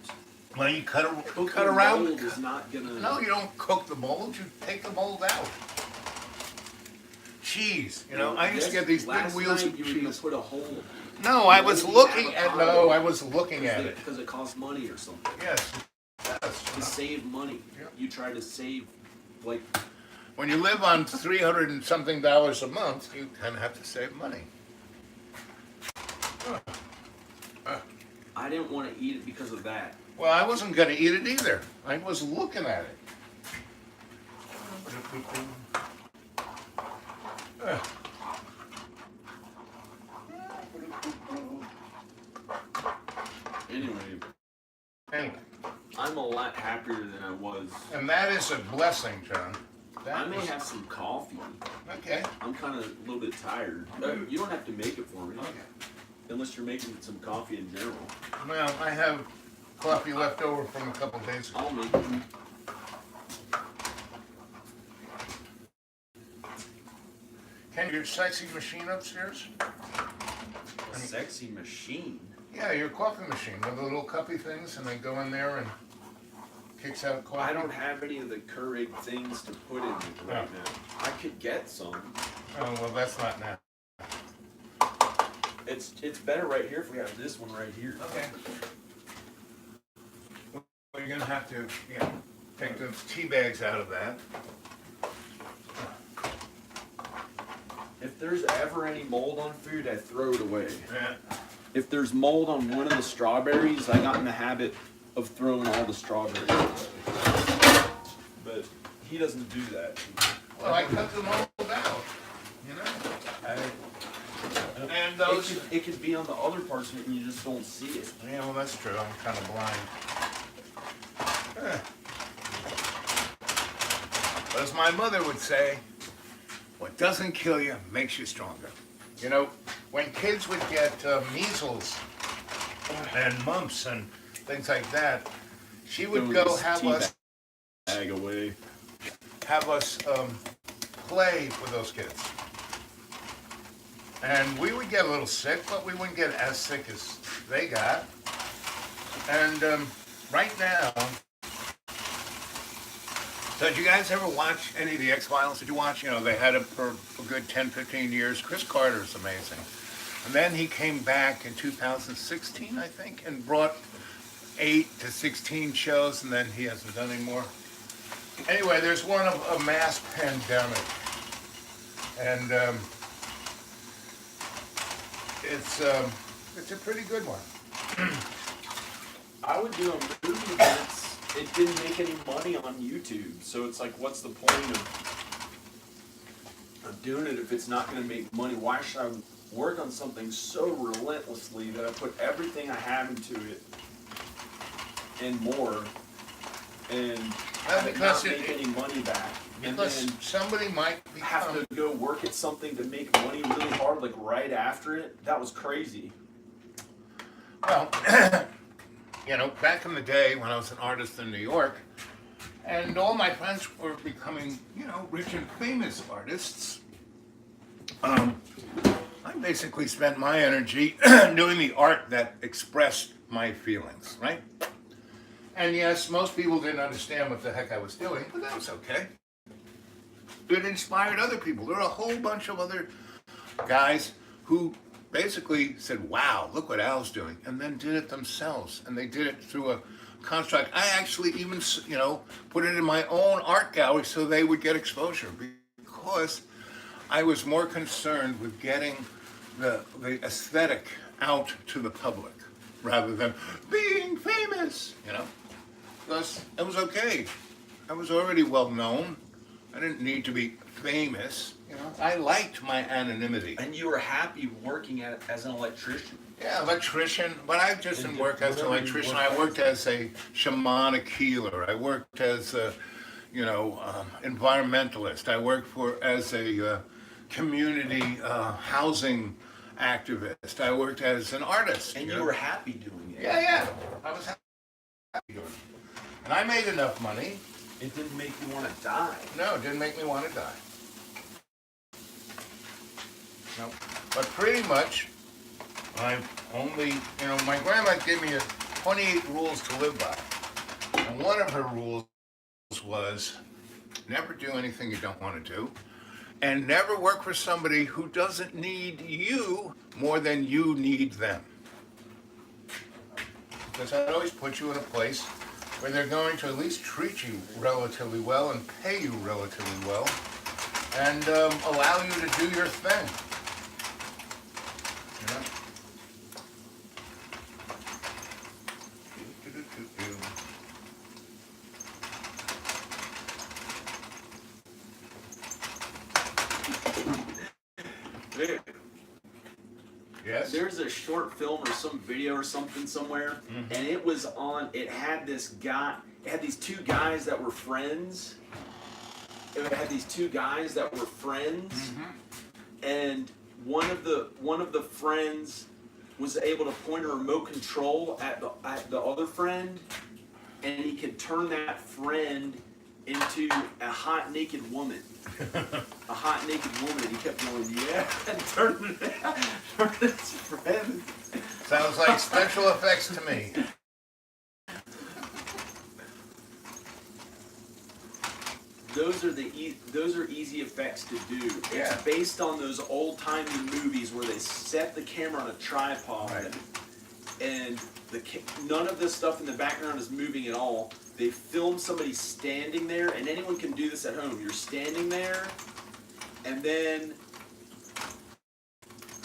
Well, you cut Cooking around. mold is not gonna. No, you don't cook the mold. You take the mold out. Cheese. I used to get these big wheels of you were gonna cheese. put a hole. No, I was looking at. No, I was looking at it. Because it costs money or something. Yes. To save money. Yeah. You try to save, like. When you live on $300 and something a month, you kind of have to save money. I didn't want to eat it because of that. Well, I wasn't going to eat it either. I was looking at it. Anyway, I'm a lot happier than I was. and that is a blessing, John. I may have some coffee. Okay. I'm kind of a little bit tired. You don't have to make it for me. Unless you're making some coffee in general. Well, I have coffee left over from a couple days ago. I'll make it. Can your sexy machine upstairs? A sexy machine. Yeah, your coffee machine with the little cuppy things, and they go in there and kicks out coffee. I don't have any of the Keurig things to put in it right now. I could get some. Oh, well, that's not now. It's better right here if we have this one right here. Okay. Well, you're gonna have to, take the tea bags out of that. If there's ever any mold on food, I throw it away. Yeah. If there's mold on one of the strawberries, I got in the habit of throwing all the strawberries away. But he doesn't do that. Well, I cut them all out, And those. It could be on the other parts of it and you just don't see it. Yeah, well, that's true. I'm kind of blind. But as my mother would say, what doesn't kill you makes you stronger. when kids would get measles and mumps and things like that, she would go have us bag away. Play with those kids. And we would get a little sick, but we wouldn't get as sick as they got. And right now, so did you guys ever watch any of the X-Files? Did you watch? You know, they had it for a good 10, 15 years. Chris Carter's amazing. And then he came back in 2016, I think, and brought 8 to 16 shows, and then he hasn't done any more. Anyway, there's one of a mass pandemic. And it's a pretty good one. I would do a movie, but it didn't make any money on YouTube. So it's like, what's the point of doing it if it's not going to make money? Why should I work on something so relentlessly that I put everything I have into it and more, and not make any money back? And Because then somebody might have become... to go work at something to make money really hard, like right after it. That was crazy. Well, you know, back in the day when I was an artist in New York, and all my friends were becoming, you know, rich and famous artists, I basically spent my energy doing the art that expressed my feelings, right? And yes, most people didn't understand what the heck I was doing, but that was okay. It inspired other people. There were a whole bunch of other guys who basically said, wow, look what Al's doing, and then did it themselves. And they did it through a construct. I actually even, you know, put it in my own art gallery so they would get exposure, because I was more concerned with getting the aesthetic out to the public rather than being famous, you know. Because it was okay. I was already well known. I didn't need to be famous, you know. I liked my anonymity. And you were happy working at it as an electrician. Yeah, electrician, but I just didn't work as an electrician. I worked as a shamanic healer. I worked as a, you know, environmentalist. I worked as a community housing activist. I worked as an artist. And you were happy doing it. Yeah. I was happy doing it. And I made enough money. It didn't make you want to die. No, it didn't make me want to die. No. But pretty much, I've only, you know, my grandma gave me 28 rules to live by. And one of her rules was never do anything you don't want to do, and never work for somebody who doesn't need you more than you need them. Because I'd always put you in a place where they're going to at least treat you relatively well and pay you relatively well, and allow you to do your thing. You know? Dude, Yes? there's a short film or some video or something somewhere, and it was on, it had this guy, it had these two guys that were friends. It had these two guys that were friends, and one of the friends was able to point a remote control at the other friend, and he could turn that friend into a hot naked woman. A hot naked woman, and he kept going, yeah, and turned his friend. Sounds like special effects to me. Those are easy effects to do. Yeah. It's based on those old-timey movies where they set the camera on a tripod, Right. and none of this stuff in the background is moving at all. They film somebody standing there, and anyone can do this at home. You're standing there, and then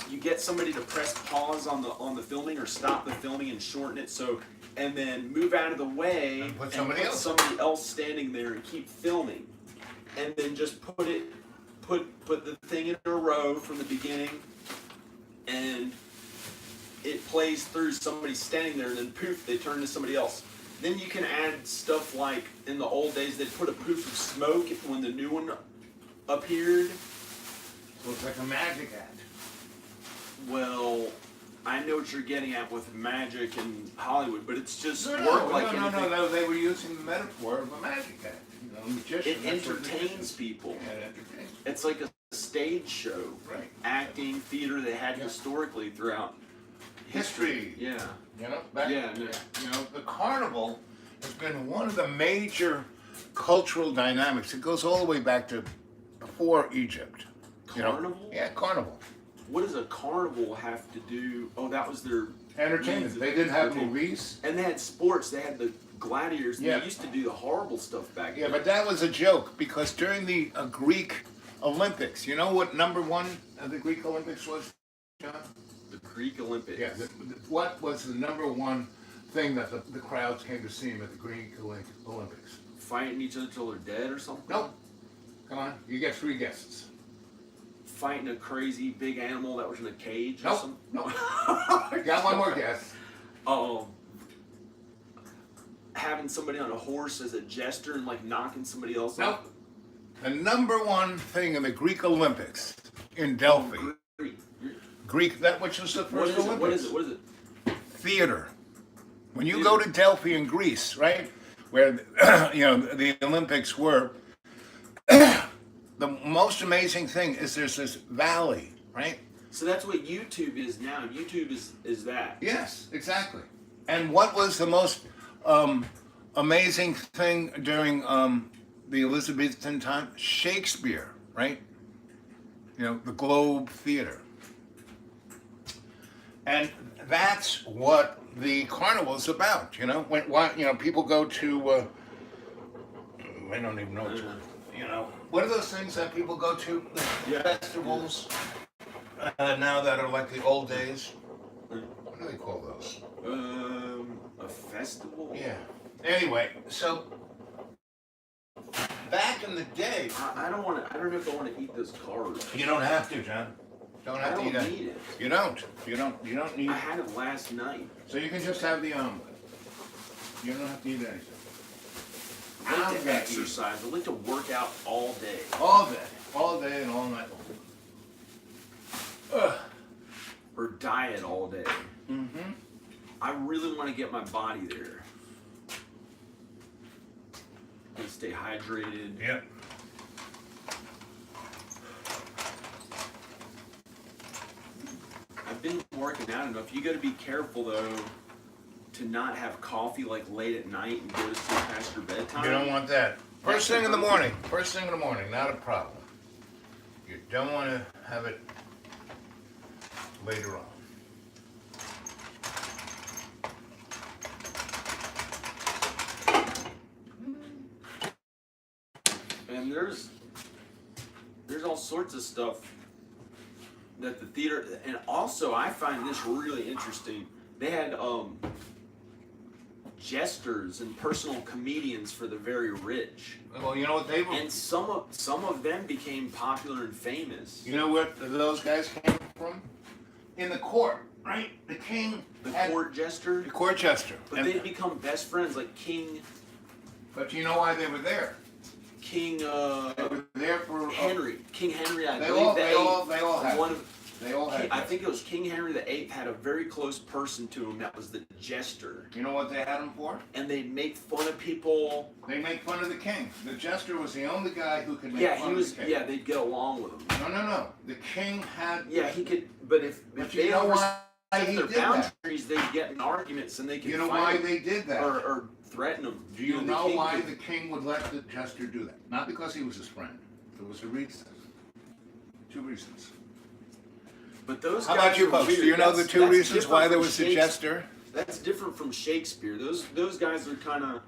you get somebody to press pause on the filming or stop the filming and shorten it, so, and then move out of the way And put and somebody put else. somebody else standing there and keep filming. And then just put the thing in a row from the beginning, and it plays through somebody standing there, and then poof, they turn to somebody else. Then you can add stuff like, in the old days, they'd put a poof of smoke when the new one appeared. So it's like a magic act. Well, I know what you're getting at with magic and Hollywood, but it's just No, work like anything. no. They were using the metaphor of a magic act. You know, a magician. It that's what entertains magicians- people. Yeah, it entertains. It's like a stage show. Right. Acting, theater they had Yeah. historically throughout History. Yeah. You know, back, Yeah, no. you know, the carnival has been one of the major cultural dynamics. It goes all the way back to before Egypt. You know? Carnival? Yeah, carnival. What does a carnival have to do? Oh, that was their Entertainment. They didn't have Okay. movies. And they had sports. They had the gladiators. And Yeah. They used to do the horrible stuff back Yeah, then. but that was a joke because during the Greek Olympics, you know what number one of the Greek Olympics was, John? The Greek Olympics. Yeah. What was the number one thing that the crowds came to see at the Greek Olympics? Fighting each other till they're dead or something? Nope. Come on, you get 3 guesses. Fighting a crazy big animal that was in a cage or Nope. something? Nope. Got one more guess. Oh. Having somebody on a horse as a jester and like knocking somebody else Nope. off. The number one thing in the Greek Olympics in Delphi, Greek. that which was the What first is it? Olympics. What is it? What is it? Theater. When you Theater. go to Delphi in Greece, right, where you know the Olympics were, the most amazing thing is there's this valley, right? So that's what YouTube is now. YouTube is that. Yes, exactly. And what was the most amazing thing during the Elizabethan time? Shakespeare, right? You know, the Globe Theater. And that's what the carnival is about, you know? You know, people go to, I don't even know what to, you know, what are those things that people go to? Yeah. Festivals now that are like the old days. What do they call those? A festival? Yeah. Anyway, so back in the day, I don't want to. I don't know if I want to eat those carbs. you don't have to, John. Don't I have to don't eat that. need it. You don't. You don't need. I had it last night. So you can just have the omelet. You don't have to eat anything. I I'm like gonna to eat exercise. I like to work out all day. all day and all night long. Ugh. Or diet all day. Mm-hmm. I really want to get my body there. And stay hydrated. Yep. I've been working out enough. You got to be careful though to not have coffee like late at night and go to sleep past your bedtime. You don't want that. First thing in the morning. First thing in the morning. Not a problem. You don't want to have it later on. And there's all sorts of stuff that the theater, and also I find this really interesting. They had jesters and personal comedians for the very rich, Well, you know what they were. and some of them became popular and famous. You know what those guys came from? In the court, right? The king. The had- court jester, The court jester. but And- they'd become best friends, like but you know why they were there? King They were there for King Henry. I They believe all- the they eighth. all- they all had one it. of, They all had. I think it was King Henry VIII had a very close person to him that was the jester, You know what they had him for? and they'd make fun of people. They make fun of the king. The jester was the only guy who could make Yeah, fun he was. of the king. Yeah, they'd get along with him. No. The king had. Yeah, he could. But if But they you know why overstepped he their did that? boundaries, they'd get in arguments, and they could You know fight why him they did that? or threaten him. Do you the know king why could- the king would let the jester do that? Not because he was his friend. There was a reason. 2 reasons. But those How guys about you are folks? weird. Do you know the That's 2 reasons different why there from was a Shakespeare. jester? That's different from Shakespeare. Those guys are kind of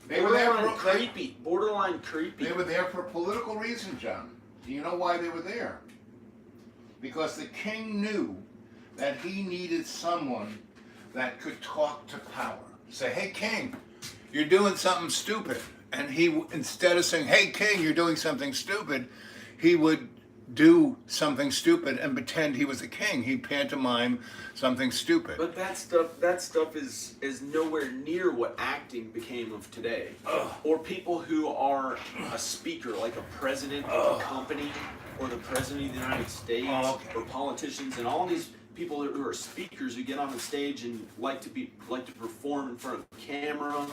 They were there borderline for creepy. Borderline creepy. They were there for political reasons, John. Do you know why they were there? Because the king knew that he needed someone that could talk to power. Say, hey, king, you're doing something stupid. And he, instead of saying, hey, king, you're doing something stupid, he would do something stupid and pretend he was a king. He'd pantomime something stupid. But that stuff is nowhere near what acting became of today. Or people who are a speaker, like a president of a company, or the president of the United States, or politicians, and all these people who are speakers who get on the stage and like to perform in front of the camera.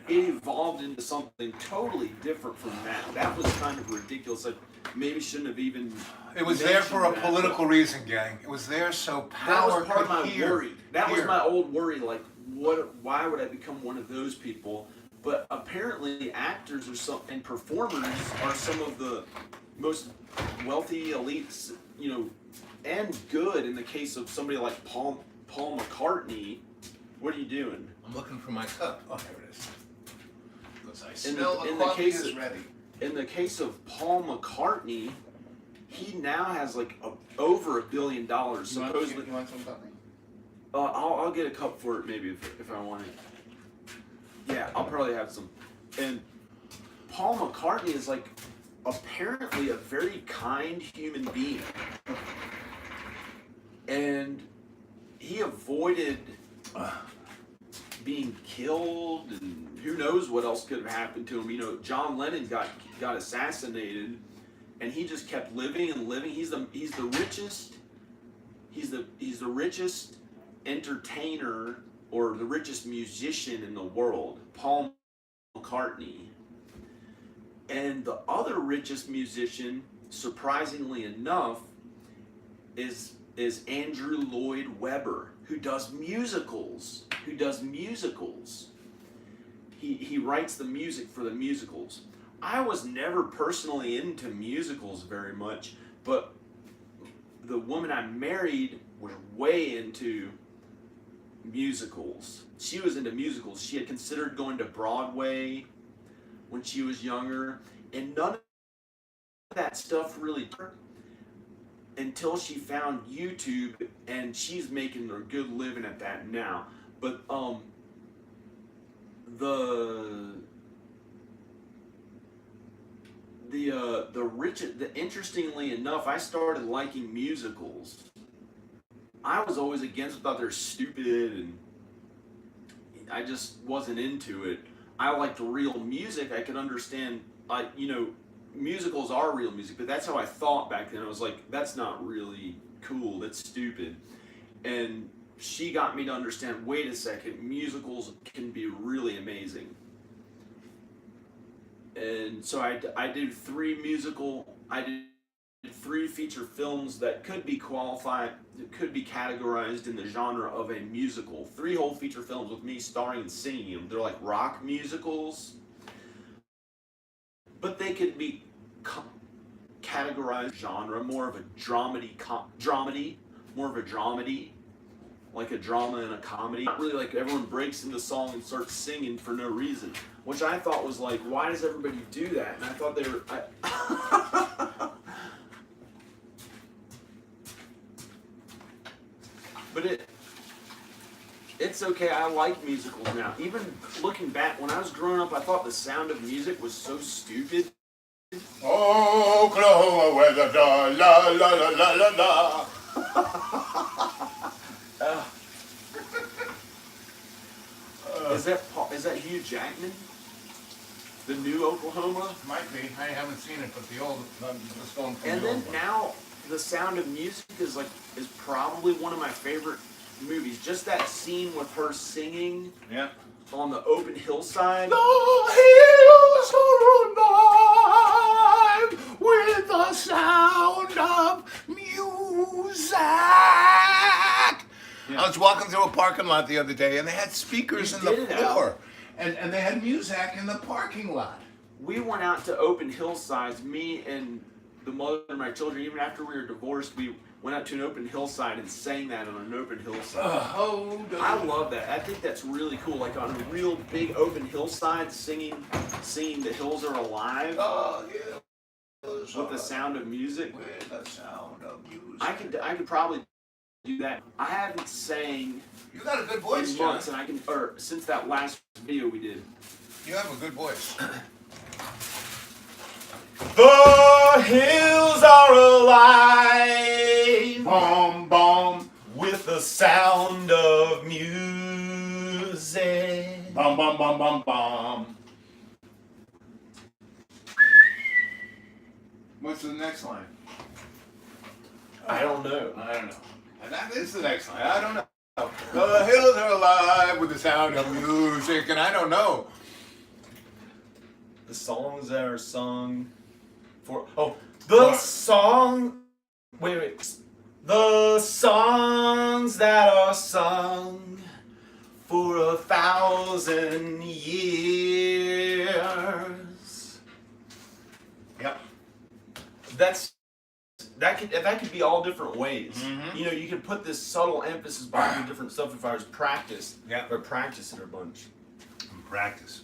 It evolved into something totally different from that. That was kind of ridiculous. I maybe shouldn't have even. It was there for a political reason, gang. It was there so power That was part of my could worry. That was my old worry. Like, why would I become one of those people? But apparently, actors and performers are some of the most wealthy elites, and good in the case of somebody like Paul McCartney. What are you doing? I'm looking for my cup. Oh, there it is. Because I In smell the the coffee case is of- ready. In the case of Paul McCartney, he now has like over $1 billion. Supposedly, You want some coffee? I'll get a cup for it maybe if I want it. Yeah, I'll probably have some. And Paul McCartney is like apparently a very kind human being, and he avoided being killed, and who knows what else could have happened to him. John Lennon got assassinated, and he just kept living and living. He's the richest. He's the richest entertainer or the richest musician in the world, Paul McCartney. And the other richest musician, surprisingly enough, is Andrew Lloyd Webber, who does musicals. He writes the music for the musicals. I was never personally into musicals very much, but the woman I married was way into musicals. She was into musicals. She had considered going to Broadway when she was younger, and none of that stuff really turned until she found YouTube, and she's making a good living at that now. But interestingly enough, I started liking musicals. I was always against it, thought they're stupid, and I just wasn't into it. I liked real music. I could understand, musicals are real music, but that's how I thought back then. I was like, that's not really cool, that's stupid. And she got me to understand, wait a second, musicals can be really amazing. And so I did three feature films that could be categorized in the genre of a musical. 3 whole feature films with me starring and singing them. They're like rock musicals, but they could be categorized genre, more of a dramedy, like a drama and a comedy. Not really like everyone breaks into song and starts singing for no reason, which I thought was like, why does everybody do that? And I thought they were. But it's okay. I like musicals now. Even looking back, when I was growing up, I thought The Sound of Music was so stupid. Oklahoma weather, da la la la la la la. Is that Hugh Jackman? The new Oklahoma? Might be. I haven't seen it, but the old, just going from And the then old one. now, The Sound of Music is probably one of my favorite movies. Just that scene with her singing on the open hillside. The hills are alive with the sound of music. I was walking through a parking lot the other day, and they had speakers in the floor, and they had music in the parking lot. We went out to open hillsides, me and the mother of my children. Even after we were divorced, we went out to an open hillside and sang that on an open hillside. I love that. I think that's really cool. Like on a real big open hillside, singing "The Hills Are Alive" with the sound of music. With the sound of music. I could probably do that. I haven't sang You got a good voice, in John. months, and since that last video we did. You have a good voice. The hills are are alive Boom, boom. with the sound of music. Bum, bum, bum, bum, bum. What's the next line? I don't know. I don't know. And that is the next line. I don't know. The hills are alive with the sound of music, and I don't know. The songs that are sung for the song. Wait. The songs that are sung for 1,000 years. Yep. That could be all different ways. Mhm. You know, you could put this subtle emphasis behind different stuff if I was practicing a bunch. Practice.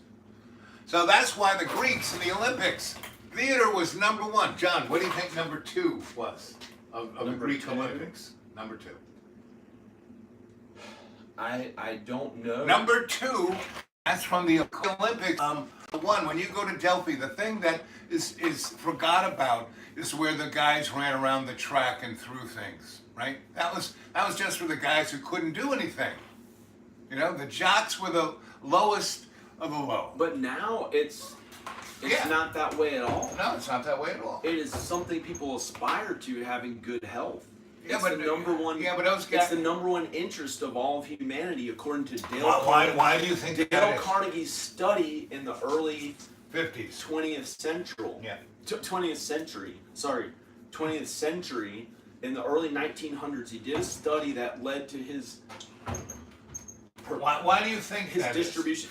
So that's why the Greeks in the Olympics, theater was number one. John, what do you think number two was of the Number Greek two? Olympics? Number two. I don't know. Number two, that's from the Olympics. One, when you go to Delphi, the thing that is forgot about is where the guys ran around the track and threw things, right? That was just for the guys who couldn't do anything. You know, the jocks were the lowest of the low. But now it's Yeah. not that way at all. No, it's not that way at all. It is something people aspire to, having good health. Yeah, It's but the number one. Yeah, but those It's guys. the number one interest of all of humanity, according to Dale. Why do you think Dale that is? Carnegie's study in the early 50s. 20th century. Yeah. 20th century. Sorry, 20th century. In the early 1900s, he did a study that led to his Why do you think his that distribution,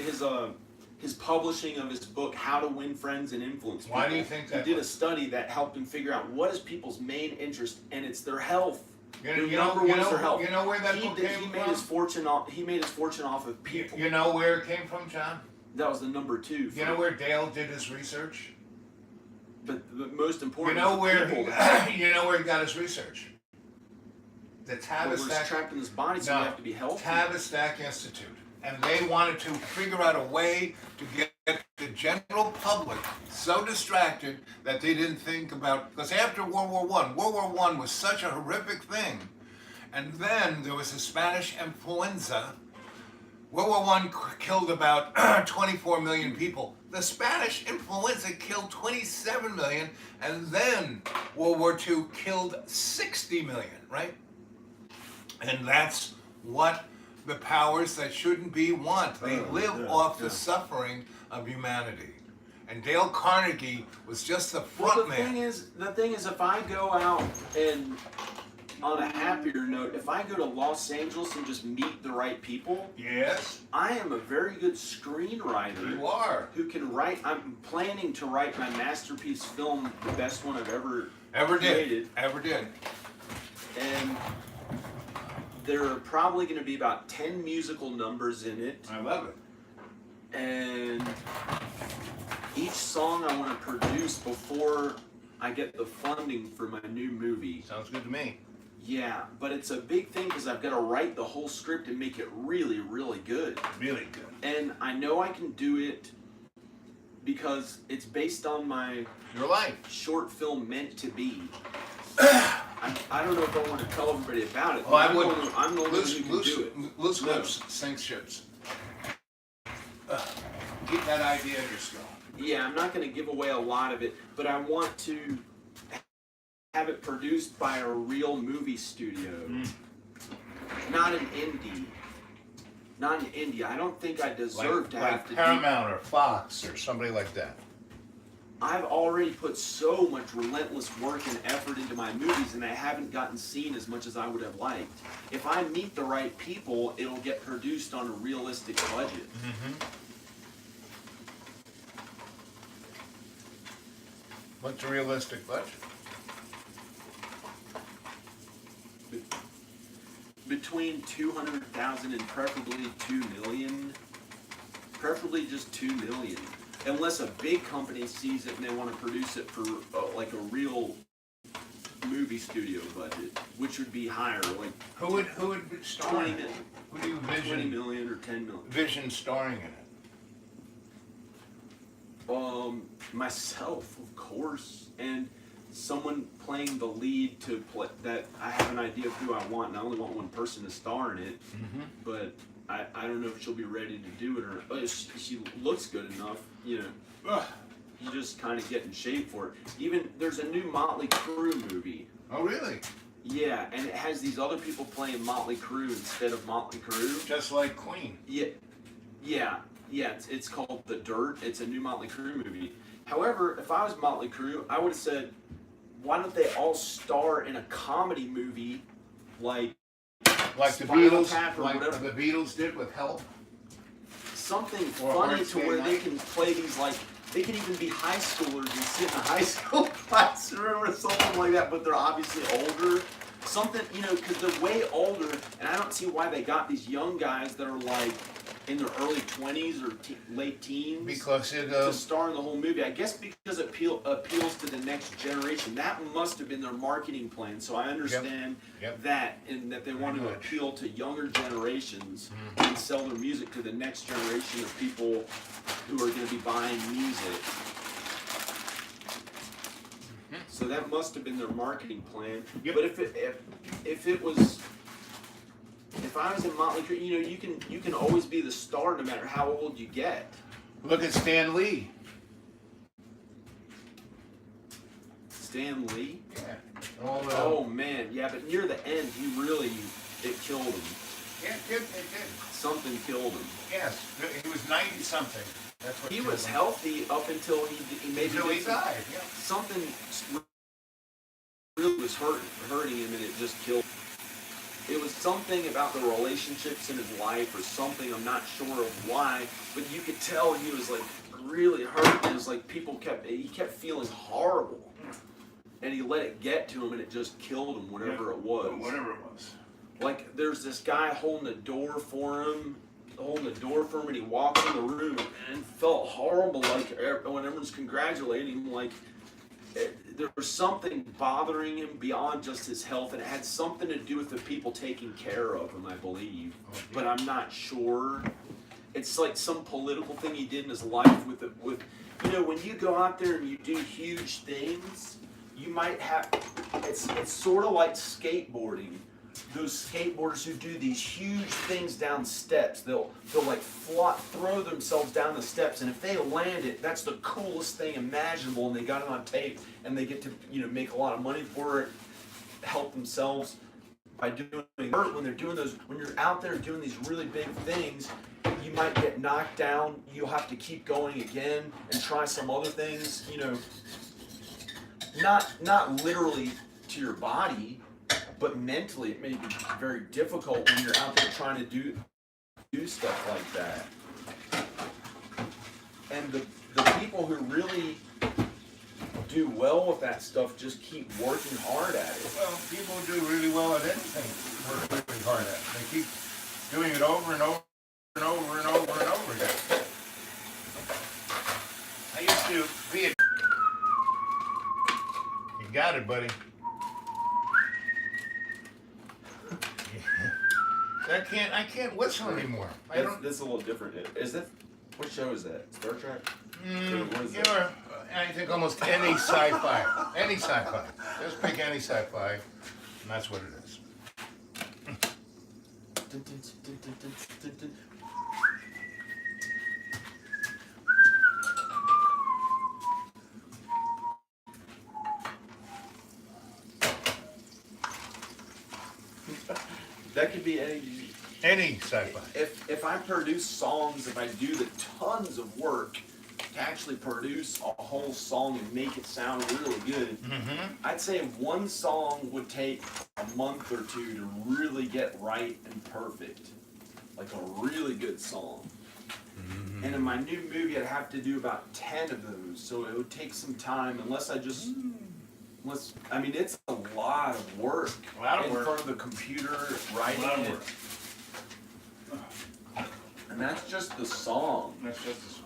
his publishing of his book, How to Win Friends and Influence People. Why do you think that He did a was? study that helped him figure out what is people's main interest, and it's their health. Their You number know, one is their health. you know where that He book did- came he made from? his fortune off. He made his fortune off of people. You know where it came from, John? That was the number two. You know where Dale did his research? But the most You important. know is where people. you know where he got his research? The Well, we're just Tavistock trapped in this body, so No. we have to be healthy. Tavistock Institute, and they wanted to figure out a way to get the general public so distracted that they didn't think about, because after World War I was such a horrific thing, and then there was the Spanish influenza. World War I killed about 24 million people. The Spanish influenza killed 27 million, and then World War II killed 60 million, right? And that's what the powers that shouldn't be want. They live off the suffering of humanity. And Dale Carnegie was just the Well, front the man. thing is, if I go out and, on a happier note, if I go to Los Angeles and just meet the right people, Yes, I am a very good screenwriter. you are. Who can write. I'm planning to write my masterpiece film, the best one I've ever Ever created. did. Ever did. And there are probably going to be about 10 musical numbers in it. I love it. And each song I want to produce before I get the funding for my new movie. Sounds good to me. Yeah, but it's a big thing because I've got to write the whole script and make it really, really good. Really good. And I know I can do it because it's based on my Your life. short film Meant to Be. I don't know if I want to tell everybody about it. Oh, I I'm would. I'm the only one who can do it. Loose No. lips sink ships. Keep that idea in your skull. Yeah, I'm not going to give away a lot of it, but I want to have it produced by a real movie studio. Not an indie. Not an indie. I don't think I deserve to have to do. Paramount or Fox or somebody like that. I've already put so much relentless work and effort into my movies, and they haven't gotten seen as much as I would have liked. If I meet the right people, it'll get produced on a realistic budget. What's a realistic budget? Between 200,000 and preferably 2 million. Preferably just 2 million. Unless a big company sees it and they want to produce it for like a real movie studio budget, which would be higher, like Who would be starring 20 in it? Who do you 20 vision million or 10 million. vision starring in it? Myself, of course, and someone playing the lead to play that I have an idea of who I want, and I only want one person to star in it. But I don't know if she'll be ready to do it or not. But she looks good enough, you know. You just kind of get in shape for it. Even there's a new Motley Crue movie. Oh, really? Yeah, and it has these other people playing Motley Crue instead of Motley Crue. Just like Queen. Yeah. It's called The Dirt. It's a new Motley Crue movie. However, if I was Motley Crue, I would have said, why don't they all star in a comedy movie like the Spinal Beatles, Tap or like whatever? the Beatles did with Help. Something Or funny Hard to where Day's they Night. can play these, like, they can even be high schoolers and sit in a high school classroom or something like that, but they're obviously older. Something, you know, because they're way older, and I don't see why they got these young guys that are like in their early 20s or late teens Because it, to star in the whole movie. I guess because it appeals to the next generation. That must have been their marketing plan. So I understand that, and that they want to much. appeal to younger generations and sell their music to the next generation of people who are going to be buying music. So that must have been their marketing plan. Yep. But if I was in Motley Crue, you know, you can always be the star no matter how old you get. look at Stan Lee. Stan Lee. Yeah. Oh man, yeah, but near the end, it killed him. Yeah, it did. Something killed him. Yes, he was 90 something. That's what He killed was him. healthy up until he maybe Until he did some- died. Yeah. something really was hurting him, and it just killed him. It was something about the relationships in his life or something, I'm not sure of why, but you could tell he was like really hurt. It was like he kept feeling horrible. And he let it get to him and it just killed him, whatever it was. Whatever it was. Like there's this guy holding the door for him, and he walks in the room and felt horrible, like when everyone's congratulating him, like there was something bothering him beyond just his health, and it had something to do with the people taking care of him, I believe. But I'm not sure. It's like some political thing he did in his life with you know, when you go out there and you do huge things, you might have, it's sort of like skateboarding. Those skateboarders who do these huge things down steps, they'll like throw themselves down the steps, and if they land it, that's the coolest thing imaginable, and they got it on tape, and they get to, you know, make a lot of money for it, help themselves by doing it. When they're doing those, when you're out there doing these really big things, you might get knocked down. You'll have to keep going again and try some other things, you know. Not literally to your body, but mentally it may be very difficult when you're out there trying to do stuff like that. And the people who really do well with that stuff just keep working hard at it. Well, people do really well at anything. Work really hard at it. They keep doing it over and over and over and over and over again. I used to be a... You got it, buddy. I can't whistle anymore. I don't... This is a little different. Is that, what show is that? Star Trek? What is You that? know, I think almost any sci-fi. Any sci-fi. Just pick any sci-fi, and that's what it is. That could be Any sci-fi. if I produce songs, if I do the tons of work to actually produce a whole song and make it sound really good, I'd say one song would take a month or two to really get right and perfect. Like a really good song. And in my new movie, I'd have to do about 10 of those, so it would take some time, unless I mean, it's a lot of work. A lot of in work. front of the computer, writing A lot of it. work. And that's just the song. That's just a song.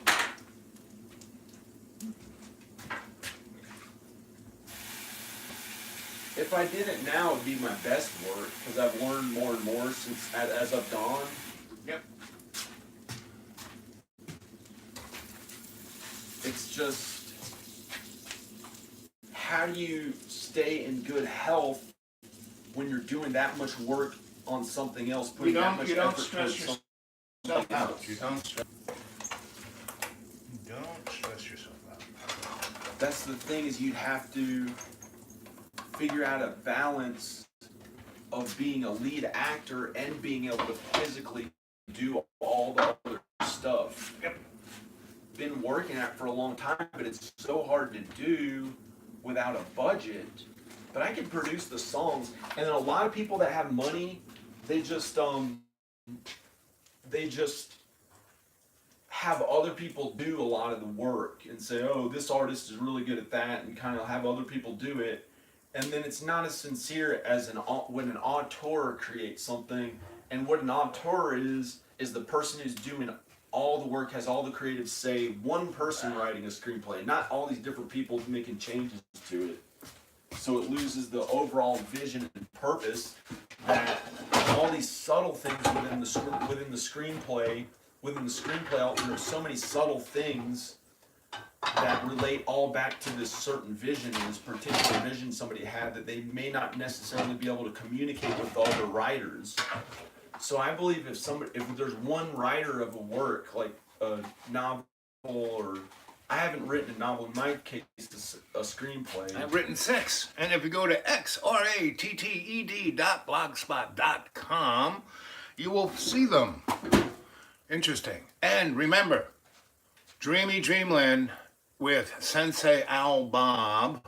If I did it now, it'd be my best work, because I've learned more and more since as I've gone. Yep. It's just how do you stay in good health when you're doing that much work on something else, putting that much effort stress towards yourself something out. else? You don't stress yourself out. That's the thing, is you'd have to figure out a balance of being a lead actor and being able to physically do all the other stuff. Yep. Been working at it for a long time, but it's so hard to do without a budget. But I can produce the songs, and then a lot of people that have money, they just have other people do a lot of the work and say, oh, this artist is really good at that, and kind of have other people do it. And then it's not as sincere as when an auteur creates something. And what an auteur is the person who's doing all the work, has all the creative say, one person writing a screenplay, not all these different people making changes to it. So it loses the overall vision and purpose, that all these subtle things within the screenplay, there's so many subtle things that relate all back to this certain vision, and this particular vision somebody had, that they may not necessarily be able to communicate with other writers. So I believe if there's one writer of a work, like a novel, or I haven't written a novel, in my case it's a screenplay. I've written 6, and if you go to xratted.blogspot.com, you will see them. Interesting. And remember, Dreamy Dreamland with Sensei Al Bob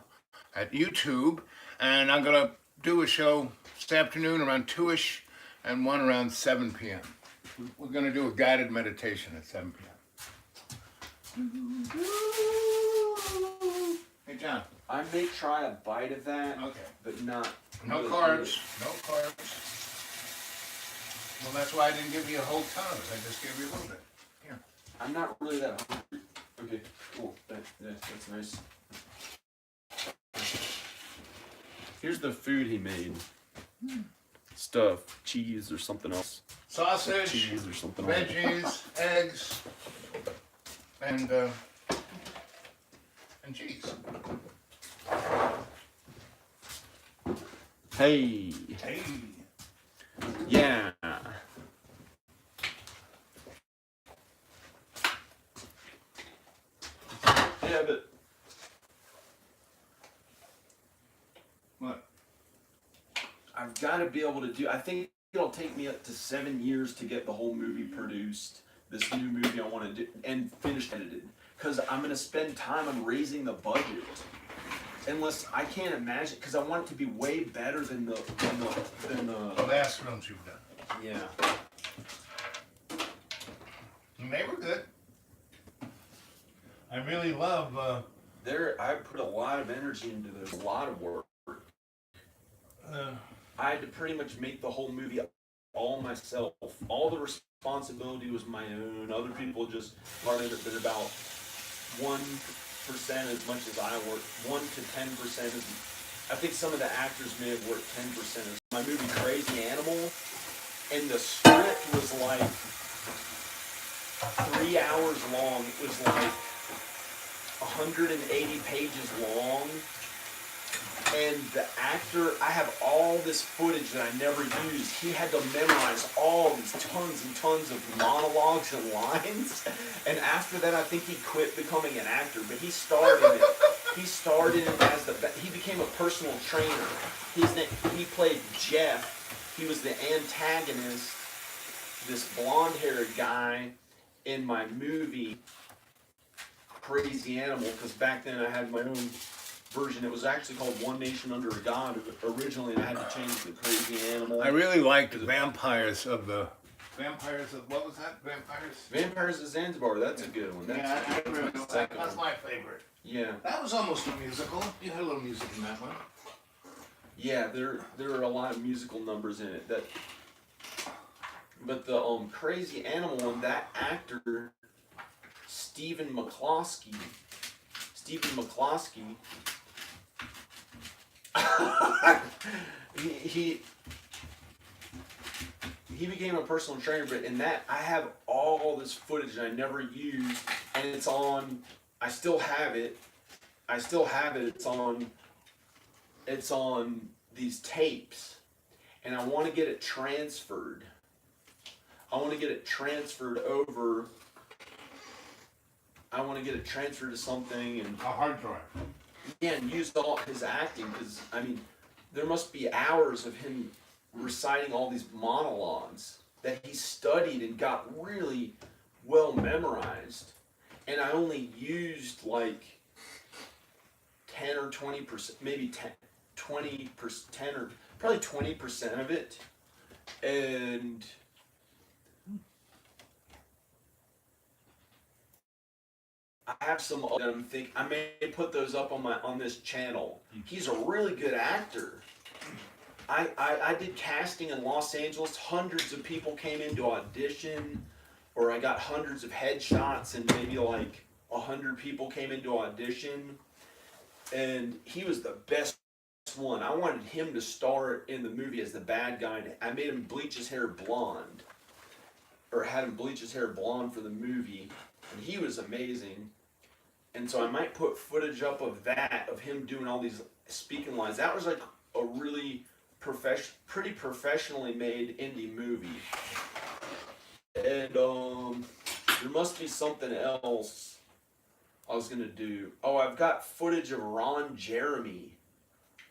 at YouTube, and I'm gonna do a show this afternoon around 2ish and one around 7 p.m. We're gonna do a guided meditation at 7 p.m. Hey John. I may try a bite of that, Okay. but not. No really carbs. No carbs. Well, that's why I didn't give you a whole ton of it. I just gave you a little bit. Here. I'm not really that hungry. Okay, cool. That's nice. Here's the food he made. Stuff, cheese or something else. Sausage, Cheese or something else. veggies, eggs, and cheese. Hey. Hey. Yeah. Yeah, but What? I've got to be able to do. I think it'll take me up to 7 years to get the whole movie produced. This new movie I want to do and finished edited, because I'm going to spend time on raising the budget. Unless I can't imagine, because I want it to be way better than the The last films you've done. yeah. And they were good. I really love. I put a lot of energy into this, a lot of work. I had to pretty much make the whole movie all myself. All the responsibility was my own. Other people just part of it, but about 1% as much as I worked. 1 to 10% as. I think some of the actors may have worked 10% as my movie Crazy Animal, and the script was like 3 hours long. It was like 180 pages long. And the actor, I have all this footage that I never used. He had to memorize all these tons and tons of monologues and lines. And after that, I think he quit becoming an actor. But he started it. He started it as he became a personal trainer. He played Jeff. He was the antagonist, this blonde-haired guy in my movie Crazy Animal. Because back then I had my own version. It was actually called One Nation Under a God originally, and I had to change the Crazy Animal. I really liked Vampires of the. Vampires of, what was that? Vampires of Zanzibar, that's a good one. That's, Yeah, I really like that. That's my favorite. Yeah. That was almost a musical. You had a little music in that one. Yeah, there are a lot of musical numbers in it. But the Crazy Animal one, that actor, Stephen McCloskey, he became a personal trainer, but in that I have all this footage I never used, and it's on. I still have it. It's on it's on these tapes, and I want to get it transferred. I want to get it transferred over. I want to get it transferred to something and A hard drive. yeah, and use all his acting, because I mean, there must be hours of him reciting all these monologues that he studied and got really well memorized, and I only used like 10 or 20%, maybe 10, 20%, 10 or probably 20% of it, and I have some that I'm think I may put those up on this channel. He's a really good actor. I did casting in Los Angeles. Hundreds of people came in to audition, or I got hundreds of headshots, and maybe like 100 people came in to audition. And he was the best one. I wanted him to star in the movie as the bad guy. I made him bleach his hair blonde, or had him bleach his hair blonde for the movie, and he was amazing. And so I might put footage up of that, of him doing all these speaking lines. That was like a really pretty professionally made indie movie. And there must be something else I was gonna do. Oh, I've got footage of Ron Jeremy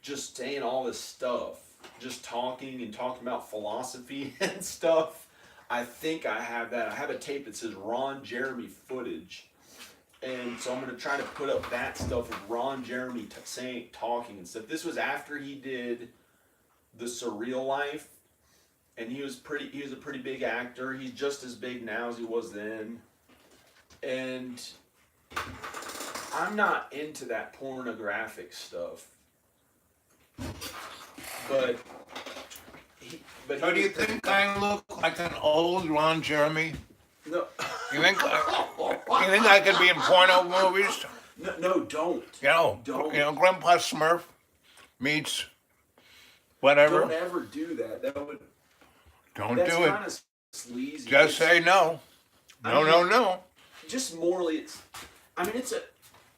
just saying all this stuff, just talking about philosophy and stuff. I think I have that. I have a tape that says Ron Jeremy footage. And so I'm going to try to put up that stuff of Ron Jeremy talking and stuff. This was after he did The Surreal Life, and he was a pretty big actor. He's just as big now as he was then. And I'm not into that pornographic stuff. But So do you think I look like an old Ron Jeremy? No. You think I could be in porno movies? No, don't. Don't. Grandpa Smurf meets whatever. Don't ever do that. That's do it. Kind of sleazy. Just say no. No. Just morally,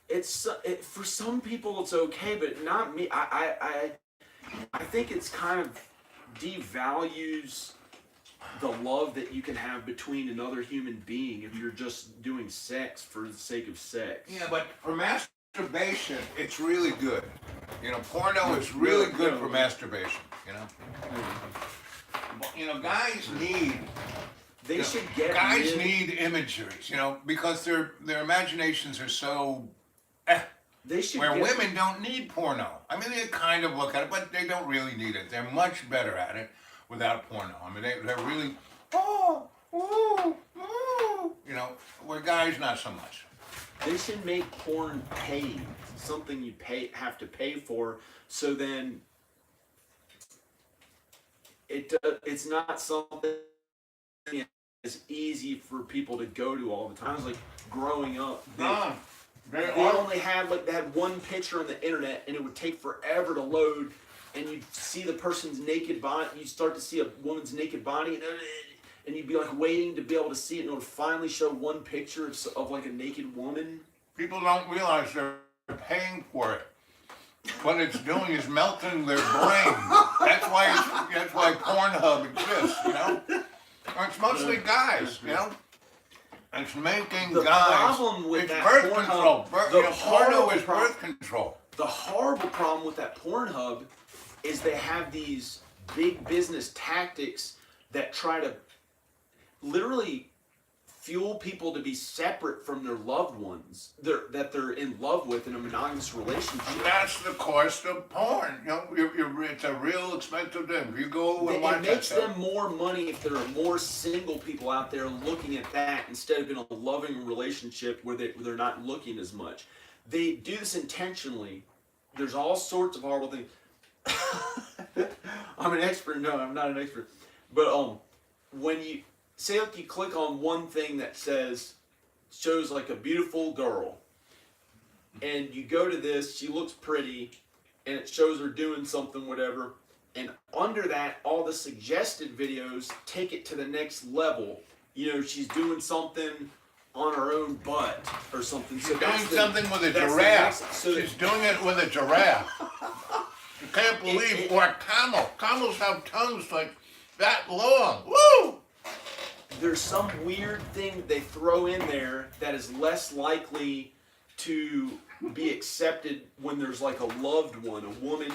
it's for some people it's okay, but not me. I think it's kind of devalues the love that you can have between another human being if you're just doing sex for the sake of sex. Yeah, but for masturbation, it's really good. Porno is really good for masturbation. Guys need. They should get. Guys need imageries, because their imaginations are so. They should. Where women don't need porno. I mean, they kind of look at it, but they don't really need it. They're much better at it without porno. I mean, they're really, where guys not so much. They should make porn paid, something you have to pay for. So then, it's not something as easy for people to go to all the time. I was like growing up. They only had they had one picture on the internet, and it would take forever to load. And you'd see the person's naked body. You start to see a woman's naked body, and you'd be like waiting to be able to see it, and it would finally show one picture of like a naked woman. People don't realize they're paying for it. What it's doing is melting their brain. That's why Pornhub exists. Or it's mostly guys. It's making the guys. Problem with it's that birth Pornhub, control. Porno is birth control. The horrible problem with that Pornhub is they have these big business tactics that try to literally fuel people to be separate from their loved ones that they're in love with in a monogamous relationship. And that's the cost of porn. It's a real expensive thing. If you go and watch it makes them more money if there are more single people out there looking at that instead of in a loving relationship where they're not looking as much. They do this intentionally. There's all sorts of horrible things. I'm an expert. No, I'm not an expert. But when you say you click on one thing that shows like a beautiful girl, and you go to this, she looks pretty, and it shows her doing something, whatever, and under that, all the suggested videos take it to the next level. She's doing something on her own butt or something. She's doing something with a giraffe. She's doing it with a giraffe. can't believe, or a camel. Camels have tongues like that long. Woo! There's some weird thing they throw in there that is less likely to be accepted when there's like a loved one, a woman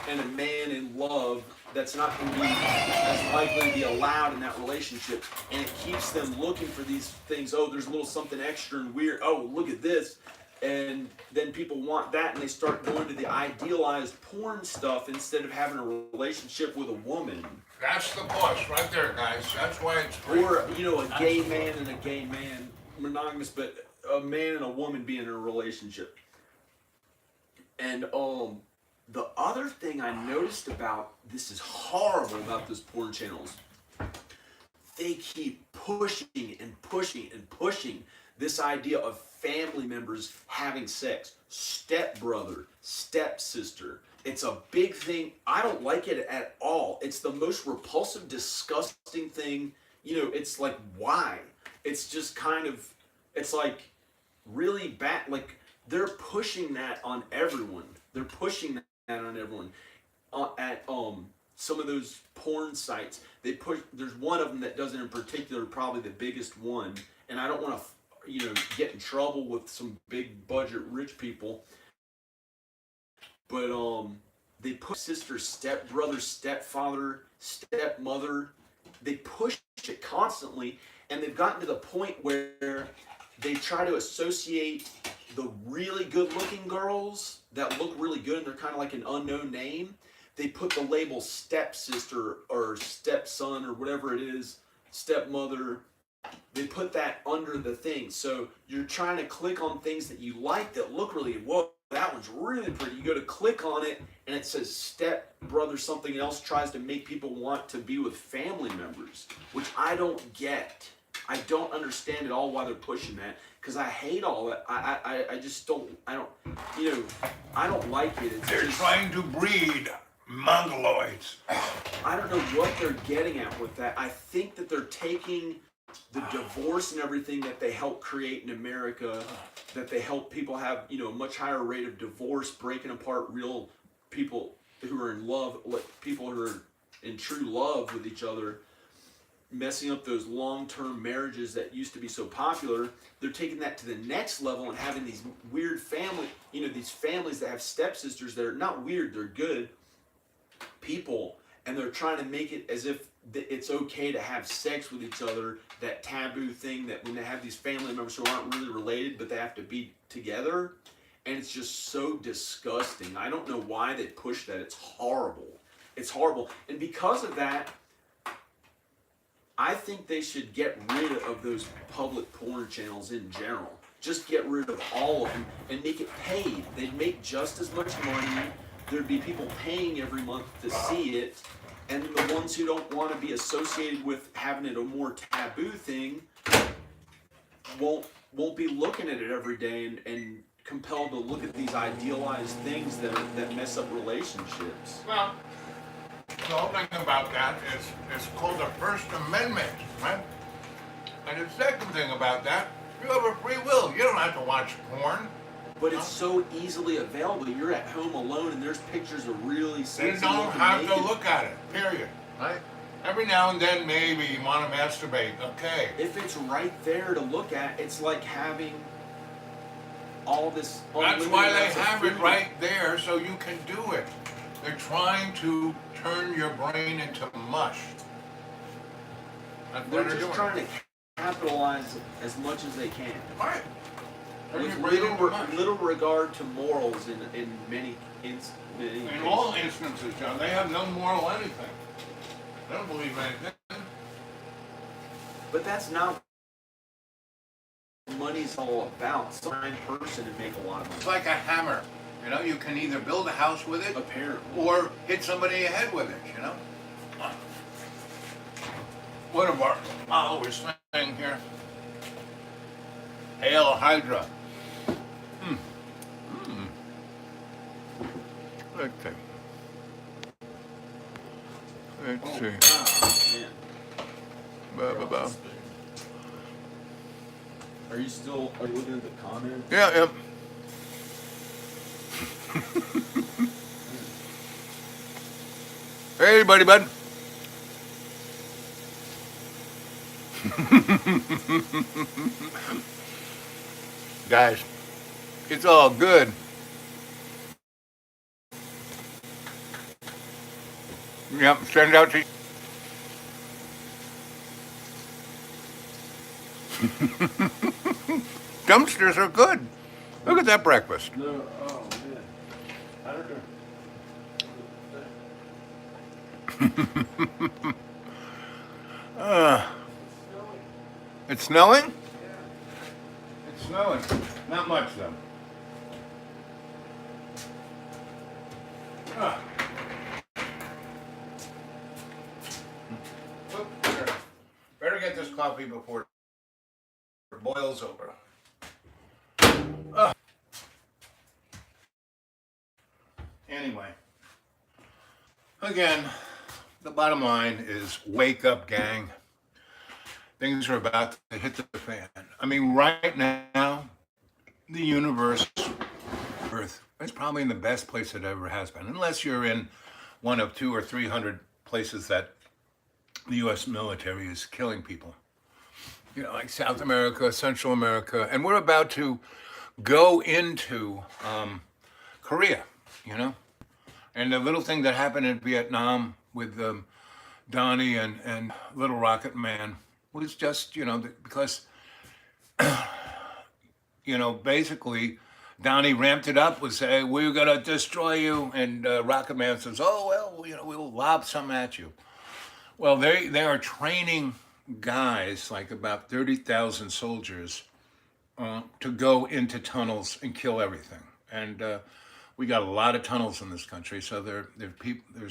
and a man in love, that's not going to be as likely to be allowed in that relationship, and it keeps them looking for these things. Oh, there's a little something extra and weird. Oh, look at this. And then people want that, and they start going to the idealized porn stuff instead of having a relationship with a woman. That's the boss right there, guys. That's why it's free. Or, you know, a gay man and a gay man, monogamous, but a man and a woman being in a relationship. And the other thing I noticed about, this is horrible about those porn channels, they keep pushing and pushing and pushing this idea of family members having sex. Stepbrother, stepsister. It's a big thing. I don't like it at all. It's the most repulsive, disgusting thing. You know, it's like, why? It's just kind of, it's like really bad. Like, they're pushing that on everyone. They're pushing that on everyone. At some of those porn sites, they push. There's one of them that does it in particular, probably the biggest one. And I don't want to, you know, get in trouble with some big budget rich people. But they push sister, stepbrother, stepfather, stepmother. They push it constantly, and they've gotten to the point where they try to associate the really good-looking girls that look really good, and they're kind of like an unknown name. They put the label stepsister or stepson or whatever it is, stepmother. They put that under the thing. So you're trying to click on things that you like that look really, whoa, that one's really pretty. You go to click on it, and it says stepbrother something else, tries to make people want to be with family members, which I don't get. I don't understand at all why they're pushing that, because I hate all that. I just don't, you know, I don't like it. It's They're just, trying to breed mongoloids. I don't know what they're getting at with that. I think that they're taking the divorce and everything that they help create in America, that they help people have, you know, a much higher rate of divorce, breaking apart real people who are in love, like people who are in true love with each other, messing up those long-term marriages that used to be so popular. They're taking that to the next level and having these weird family, you know, these families that have stepsisters that are not weird, they're good people, and they're trying to make it as if it's okay to have sex with each other, that taboo thing that when they have these family members who aren't really related but they have to be together, and it's just so disgusting. I don't know why they push that. It's horrible. It's horrible. And because of that, I think they should get rid of those public porn channels in general. Just get rid of all of them and make it paid. They'd make just as much money. There'd be people paying every month to see it. And the ones who don't want to be associated with having it a more taboo thing won't be looking at it every day and compelled to look at these idealized things that mess up relationships. Well, the whole thing about that is it's called the First Amendment, right? And the second thing about that, you have a free will. You don't have to watch porn. But it's so easily available. You're at home alone, and there's pictures of really You sexy don't looking have naked. to look at it, period. Right? Every now and then, maybe you want to masturbate. Okay. If it's right there to look at, it's like having all this. That's why they amounts of have it food. right there so you can do it. They're trying to turn your brain into mush. That's They're what they're just doing. trying to capitalize as much as they can, Right. Turn with your brain into mush. little regard to morals in many cases. In all instances, John, they have no moral anything. They don't believe anything. But that's not what money's all about. Some person and make a lot of It's money. like a hammer. You know, you can either build a house with it Apparently. or hit somebody in the head with it, you know? What of our followers saying here? Hail Hydra. Okay. Let's see. Man. Ba-ba-ba. Are you looking at the comments? Yeah, yeah. Hey, buddy, bud. Guys, it's all good. Yep, send it out to you. Dumpsters are good. Look at that breakfast. No, oh man. I don't know. It's snowing? It's snowing. Not much, though. Ah. Oop, better get this coffee before it boils over. Anyway, again, the bottom line is wake up, gang. Things are about to hit the fan. I mean, right now, the universe, Earth, is probably in the best place it ever has been, unless you're in one of 200 or 300 places that the U.S. military is killing people. You know, like South America, Central America, and we're about to go into Korea, you know? And the little thing that happened in Vietnam with Donnie and Little Rocket Man was just, you know, because, you know, basically Donnie ramped it up, was saying, we're going to destroy you. And Rocket Man says, oh, well, you know, we'll lob some at you. Well, they are training guys, like about 30,000 soldiers, to go into tunnels and kill everything. And we got a lot of tunnels in this country, so there's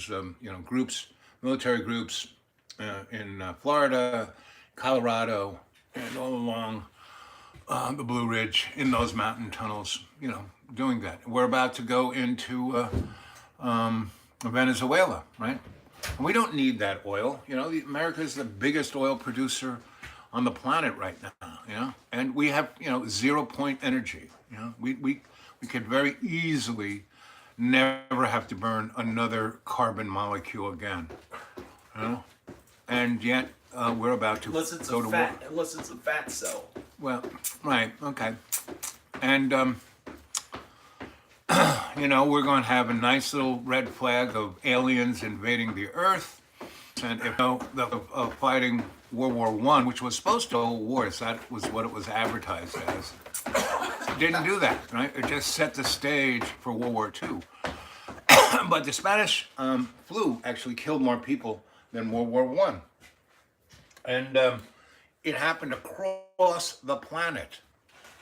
you know, groups, military groups in Florida, Colorado, and all along the Blue Ridge in those mountain tunnels, you know, doing that. We're about to go into Venezuela, right? And we don't need that oil. You know, America is the biggest oil producer on the planet right now, you know, and we have, you know, 0 point energy. You know, we could very easily never have to burn another carbon molecule again, you know, and yet we're about to Unless it's go a to fat, war. unless it's a fat cell. Well, right, okay, and you know, we're going to have a nice little red flag of aliens invading the Earth, and if you know, fighting World War I, which was supposed to be wars, that was what it was advertised as. It didn't do that, right? It just set the stage for World War II. But the Spanish flu actually killed more people than World War I. And it happened across the planet.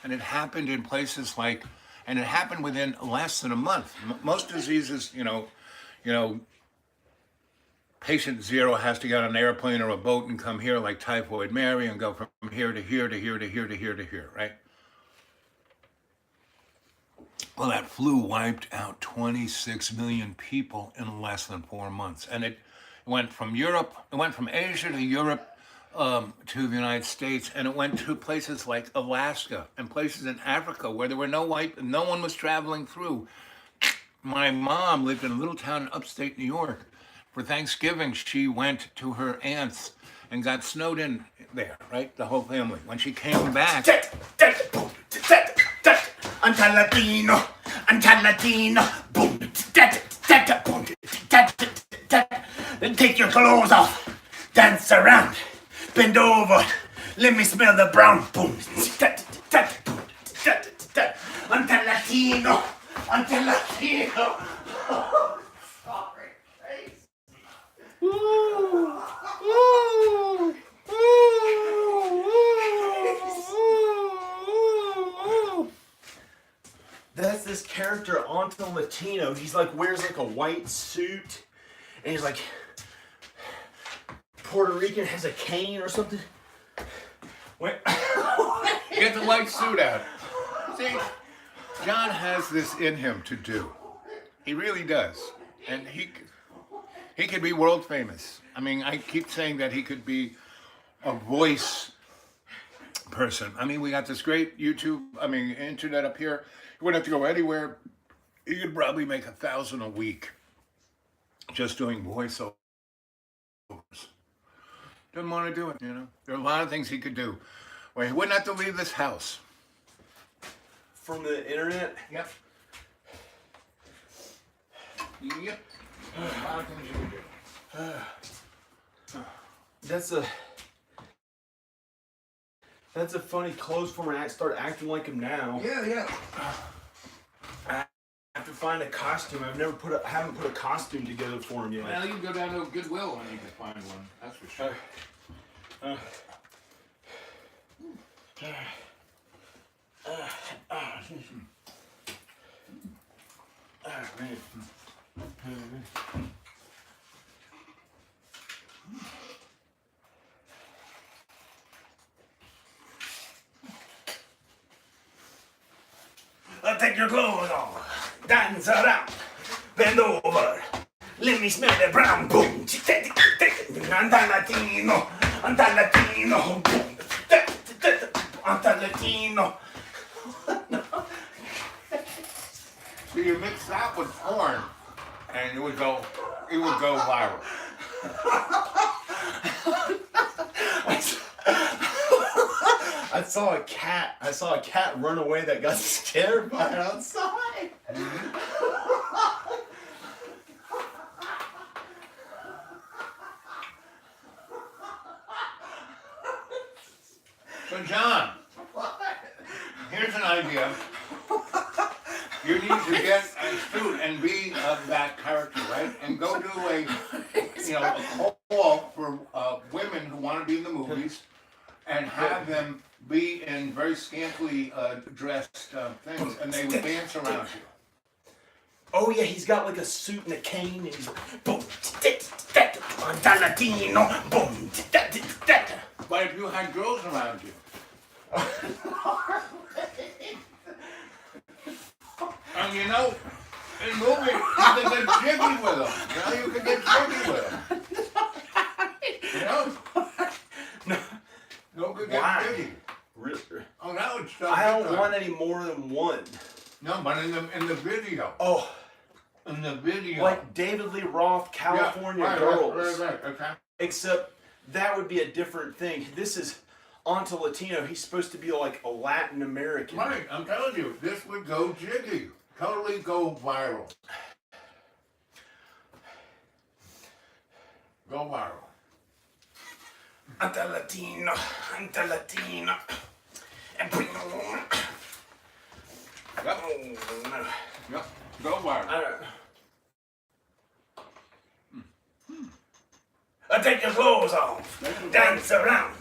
And it happened in places like, and it happened within less than a month. Most diseases, you know, patient zero has to get on an airplane or a boat and come here, like typhoid Mary, and go from here to here to here to here to here to here, right? Well, that flu wiped out 26 million people in less than 4 months. And it went from Europe, it went from Asia to Europe to the United States, and it went to places like Alaska and places in Africa where there were no one was traveling through. My mom lived in a little town in upstate New York. For Thanksgiving, she went to her aunt's and got snowed in there, right? The whole family. When she came back, Anti-Latino, boom, then take your clothes off, dance around, bend over, let me smell the brown, boom, anti-Latino, sorry, That's this character, Anto Latino. He's like, wears like a white suit, and he's like Puerto Rican, has a cane or something. Wait. get the white suit out. See, John has this in him to do. He really does. And he could be world famous. I mean, I keep saying that he could be a voice person. I mean, we got this great internet up here. You wouldn't have to go anywhere. You could probably make $1,000 a week just doing voiceover. Didn't want to do it, you know. There are a lot of things he could do. Well, he wouldn't have to leave this house. From the internet? Yep. Yep. A lot of things you could do. That's a funny clothes for me. I start acting like him now. Yeah. I have to find a costume. Haven't put a costume together for him yet. Well, you can go down to Goodwill and you can find one. That's for sure. Man. Take your clothes off, dance around, bend over, let me smell the brown boom. Anta Latino, boom. Anta Latino. So you mix that with porn, and it would go viral. I saw a cat run away that got scared by it outside. So John, here's an idea. You need to get a suit and be that character, right? And go do a call for women who want to be in the movies, and have them be in very scantily dressed things, and they would dance around you. Oh yeah, he's got like a suit and a cane, and he's boom. Anta Latino, boom. But if you had girls around you, and in movies, you can get jiggy with them. You can get jiggy with them. No could get jiggy. Really? Oh, that would stop. I don't want any more than one. No, but in the video. Oh, In the video. like David Lee Roth, California Girls. Right. Okay. Except that would be a different thing. This is Anta Latino. He's supposed to be like a Latin American. Right, I'm telling you, this would go jiggy. Totally go viral. Go viral. Anta Latino, and bring on. Yep. Go viral. Take your clothes off, dance around,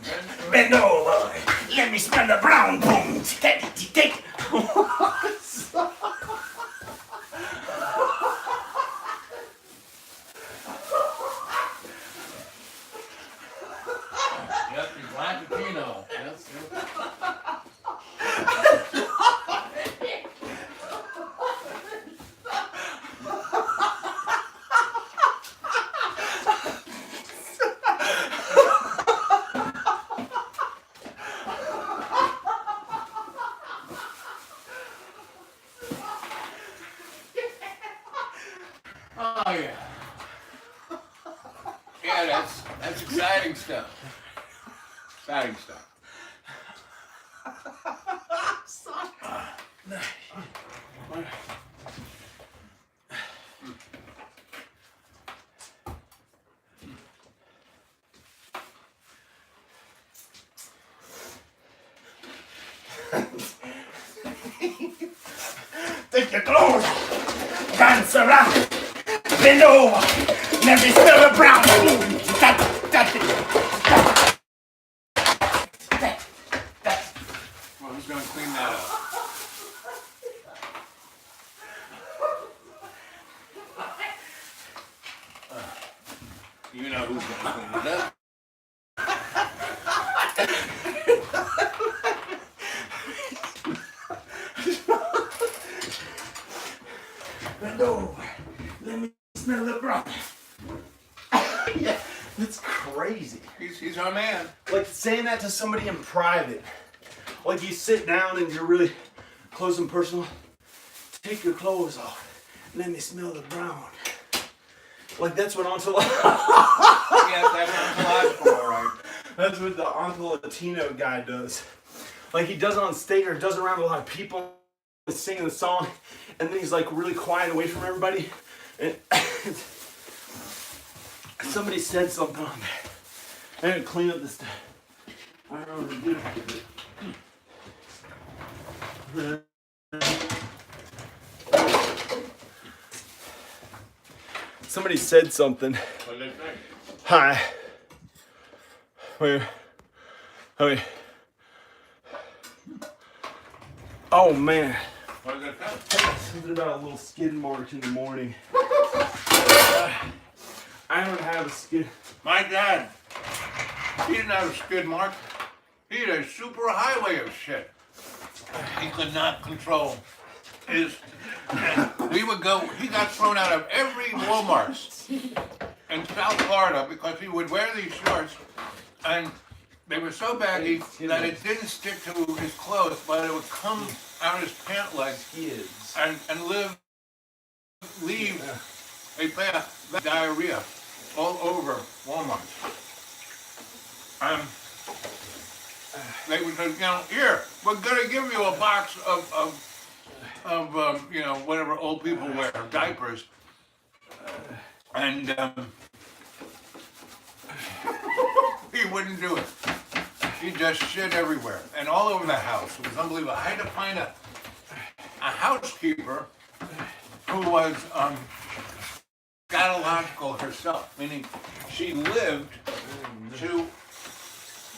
bend over, let me smell the brown boom. Take. Yep, he's Latino. Yes. Oh yeah. Yeah, that's exciting stuff. Exciting stuff. Take your clothes off, dance around, bend over, let me smell the brown boom. Well, who's gonna clean that up? You know who's gonna clean it up. Bend over, let me smell the brown. Yeah, that's crazy. He's our man. Like saying that to somebody in private. Like you sit down and you're really close and personal. Take your clothes off. Let me smell the brown. Like that's what Yeah, that's ontological, all right. that's what the Latino guy does. Like he does it on stage or does it around a lot of people singing the song, and then he's like really quiet away from everybody. And somebody said something on there. I had to clean up this stuff. I don't know what to do. Somebody said something. What did they say? Hi. Wait. Wait. Oh man. What did they say? Something about a little skid mark in the morning. I don't have a skid. My dad, he didn't have a skid mark. He had a super highway of shit. He could not control his. We would go. He got thrown out of every Walmart in South Florida because he would wear these shorts, and they were so baggy that it didn't stick to his clothes, but it would come out his pant legs Skids. and leave a bath of diarrhea all over Walmart. They would say, here, we're gonna give you a box of whatever old people wear, diapers. And he wouldn't do it. He just shit everywhere and all over the house. It was unbelievable. I had to find a housekeeper who was scatological herself, meaning she lived to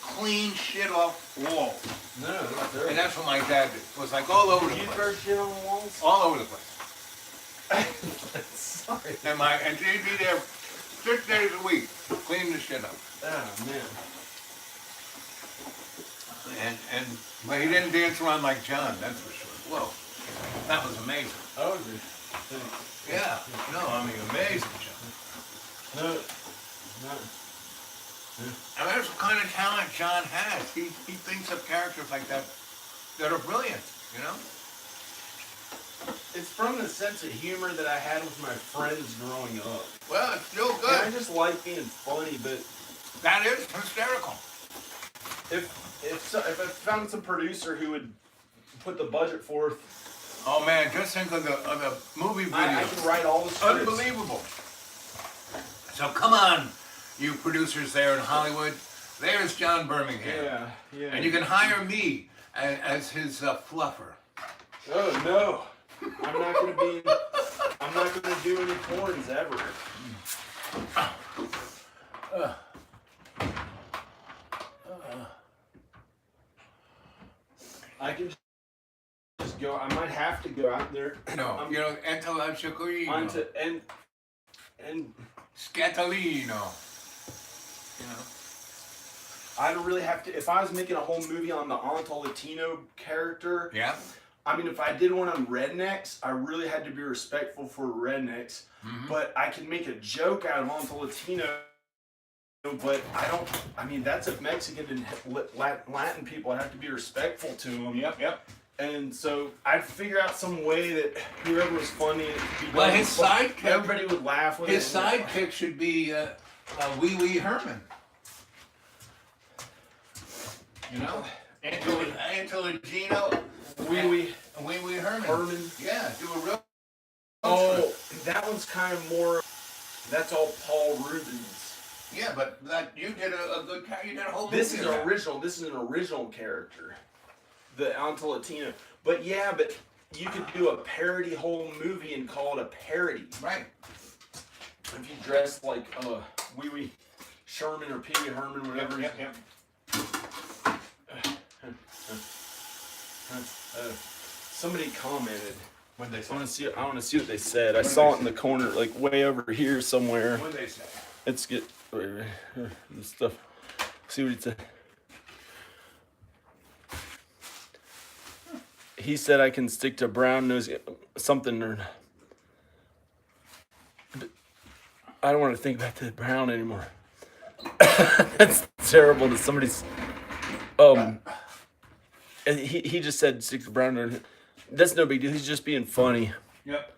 clean shit off walls. No, that's And that's what my dad did. It was like all over the You place. throw shit on the walls? All over the place. Sorry. And she'd be there 6 days a week cleaning the shit up. Oh man. But he didn't dance around like John, that's for sure. Whoa. That was amazing. Oh, Yeah. No, I mean amazing, John. no. No. And that's the kind of talent John has. He thinks of characters like that are brilliant, you know? It's from the sense of humor that I had with my friends growing up. Well, it's still And I good. just like being funny, but That is hysterical. if I found some producer who would put the budget forth, Oh man, just think of the movie videos. I can write all the scripts. Unbelievable. So come on, you producers there in Hollywood. There's John Birmingham. Yeah, yeah. And you can hire me as his fluffer. Oh no, I'm not gonna do any porns ever. I can just go. I might have to go out there. No, you know, Antologicino. And Scatalino. You know? I don't really have to. If I was making a whole movie on the Latino character, Yeah? I mean, if I did one on rednecks, I really had to be respectful for rednecks. Mm-hmm. But I can make a joke out of Latino. But I don't. I mean, that's if Mexican and Latin people, I have to be respectful to them. Yep. And so I'd figure out some way that whoever was funny, it could be Well, done, his but sidekick- everybody would laugh with His it. sidekick should be Wee Wee Herman. You know? Antologino. Wee Wee Wee Wee Herman. Herman. Yeah, do a real. Oh, that one's kind of more. That's all Paul Rubens. Yeah, but you did a good. You did a whole movie. This is of an that. original. This is an original character, the Latino. But yeah, but you could do a parody whole movie and call it a parody. Right. If you dress like Wee Wee Sherman or Pee Wee Herman, whatever. Yep. Somebody commented. What did they I say? want to see. I want to see what they said. I saw it in the corner, like way over here somewhere. What did they say? Let's get this stuff. See what he said. He said I can stick to brown nose something or. I don't want to think about the brown anymore. That's terrible to somebody's. And he just said stick to brown nose. That's no big deal. He's just being funny. Yep.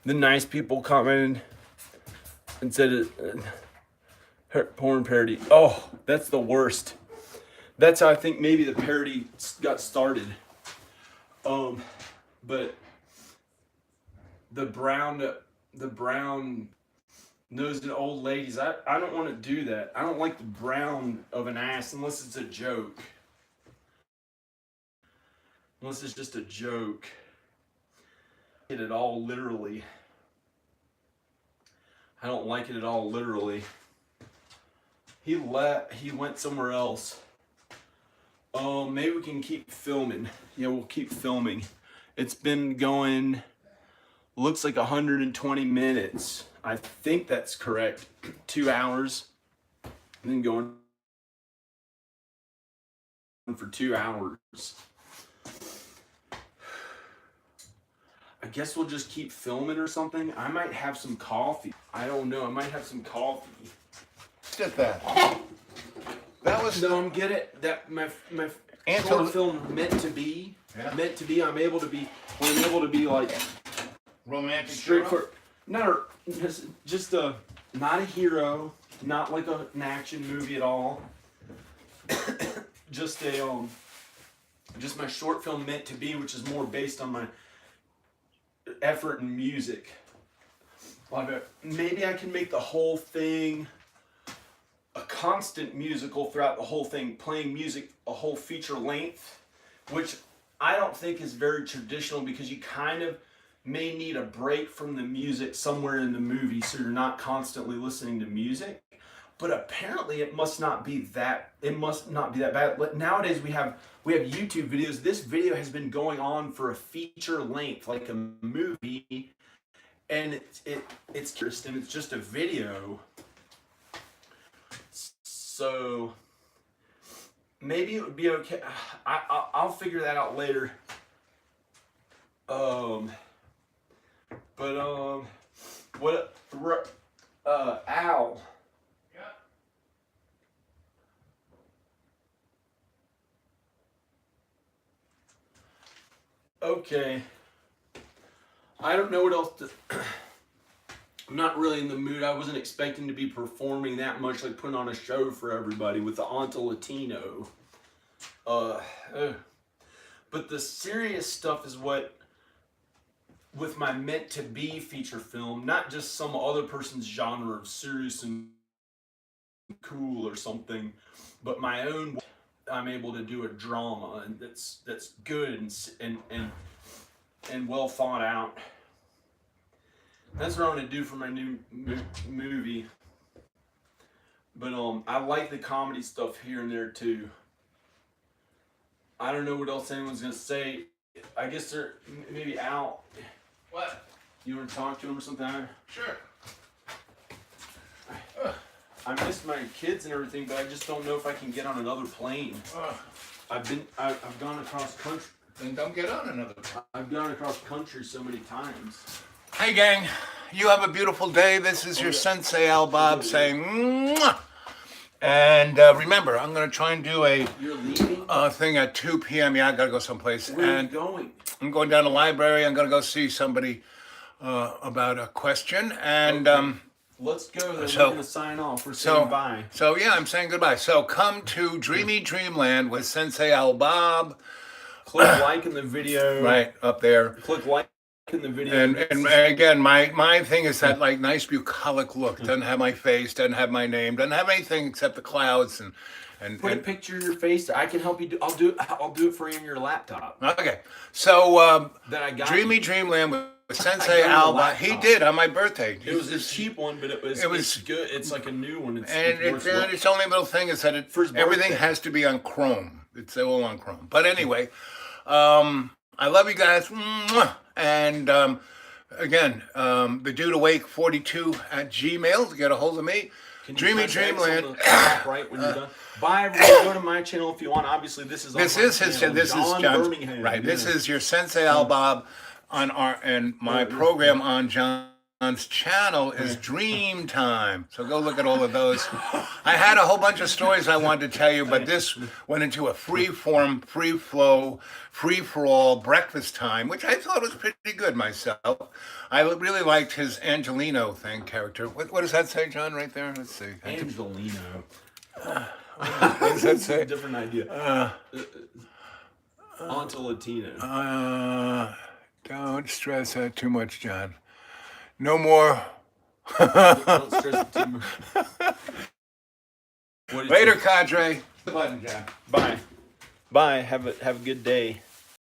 The nice people commented. instead of porn parody. Oh, that's the worst. That's how I think maybe the parody got started. But the brown nosed old ladies, I don't want to do that. I don't like the brown of an ass unless it's a joke. Unless it's just a joke. It at all literally. I don't like it at all literally. He went somewhere else. Maybe we can keep filming. Yeah, we'll keep filming. It's been going, looks like 120 minutes. I think that's correct. 2 hours. And then going for 2 hours. I guess we'll just keep filming or something. I might have some coffee. I don't know. I might have some coffee. Get that. That was No, I'm get it. That my Ansel- short film meant to be. Yeah. Meant to be. I'm able to be like romantic. straightforward. Not just not a hero. Not like an action movie at all. Just just my short film meant to be, which is more based on my effort in music. Maybe I can make the whole thing a constant musical throughout the whole thing, playing music a whole feature length, which I don't think is very traditional because you kind of may need a break from the music somewhere in the movie so you're not constantly listening to music. But apparently it must not be that bad. But nowadays we have YouTube videos. This video has been going on for a feature length, like a movie, and it's interesting. It's just a video. So maybe it would be okay. I'll figure that out later. Al. Okay. I don't know what else to. I'm not really in the mood. I wasn't expecting to be performing that much, like putting on a show for everybody with the Onto Latino. But the serious stuff is what, with my meant to be feature film, not just some other person's genre of serious and cool or something, but my own. I'm able to do a drama and that's good and well thought out. That's what I'm gonna do for my new movie. But I like the comedy stuff here and there too. I don't know what else anyone's gonna say. I guess maybe Al. What? You want to talk to him or something? Sure. I miss my kids and everything, but I just don't know if I can get on another plane. I've gone across country. Then don't get on another. I've gone across country so many times. Hey gang, you have a beautiful day. This is your Sensei Al Bob saying mwah! And remember, I'm going to try and do a You're leaving? thing at 2 p.m. Yeah, I got to go someplace. Where are you And going? I'm going down to the library. I'm going to go see somebody about a question. And Let's go then. So- We're going to sign off. We're saying bye. So yeah, I'm saying goodbye. So come to Dreamy Dreamland with Sensei Al Bob. Click like in the video. Right up there. Click like in the video. And again, my thing is that like nice bucolic look. Doesn't have my face, doesn't have my name, doesn't have anything except the clouds and Put a picture of your face. I can help you do. I'll do it for you on your laptop. Okay. So That I got. Dreamy you. Dreamland with Sensei got Al a Bob. He laptop. did on my birthday. It was a cheap one, but It was- it's good. It's like a new one. And its only little thing is that For his everything birthday. has to be on Chrome. It's all on Chrome. But anyway, I love you guys. Mwah! And again, the dude awake 42 at Gmail to get a hold of me. Can you Dreamy press X on Dreamland. the top right when you're done. Bye, everybody. Go to my channel if you want. Obviously, this is This on my is his. channel, This is John John's. Birmingham. Right. This Yeah. is your Sensei Al Bob on my program on John channel is Dream Time. So go look at all of those. I had a whole bunch of stories I wanted to tell you, but this went into a free-form, free-flow, free-for-all breakfast time, which I thought was pretty good myself. I really liked his Angelino character. What does that say, John, right there? Let's see. Angelino. What does that say? Different idea. Onto Latino. Don't stress that too much, John. No more. Don't stress it too much. What did Later, you- cadre. The button, John. Bye. Bye. Have a good day.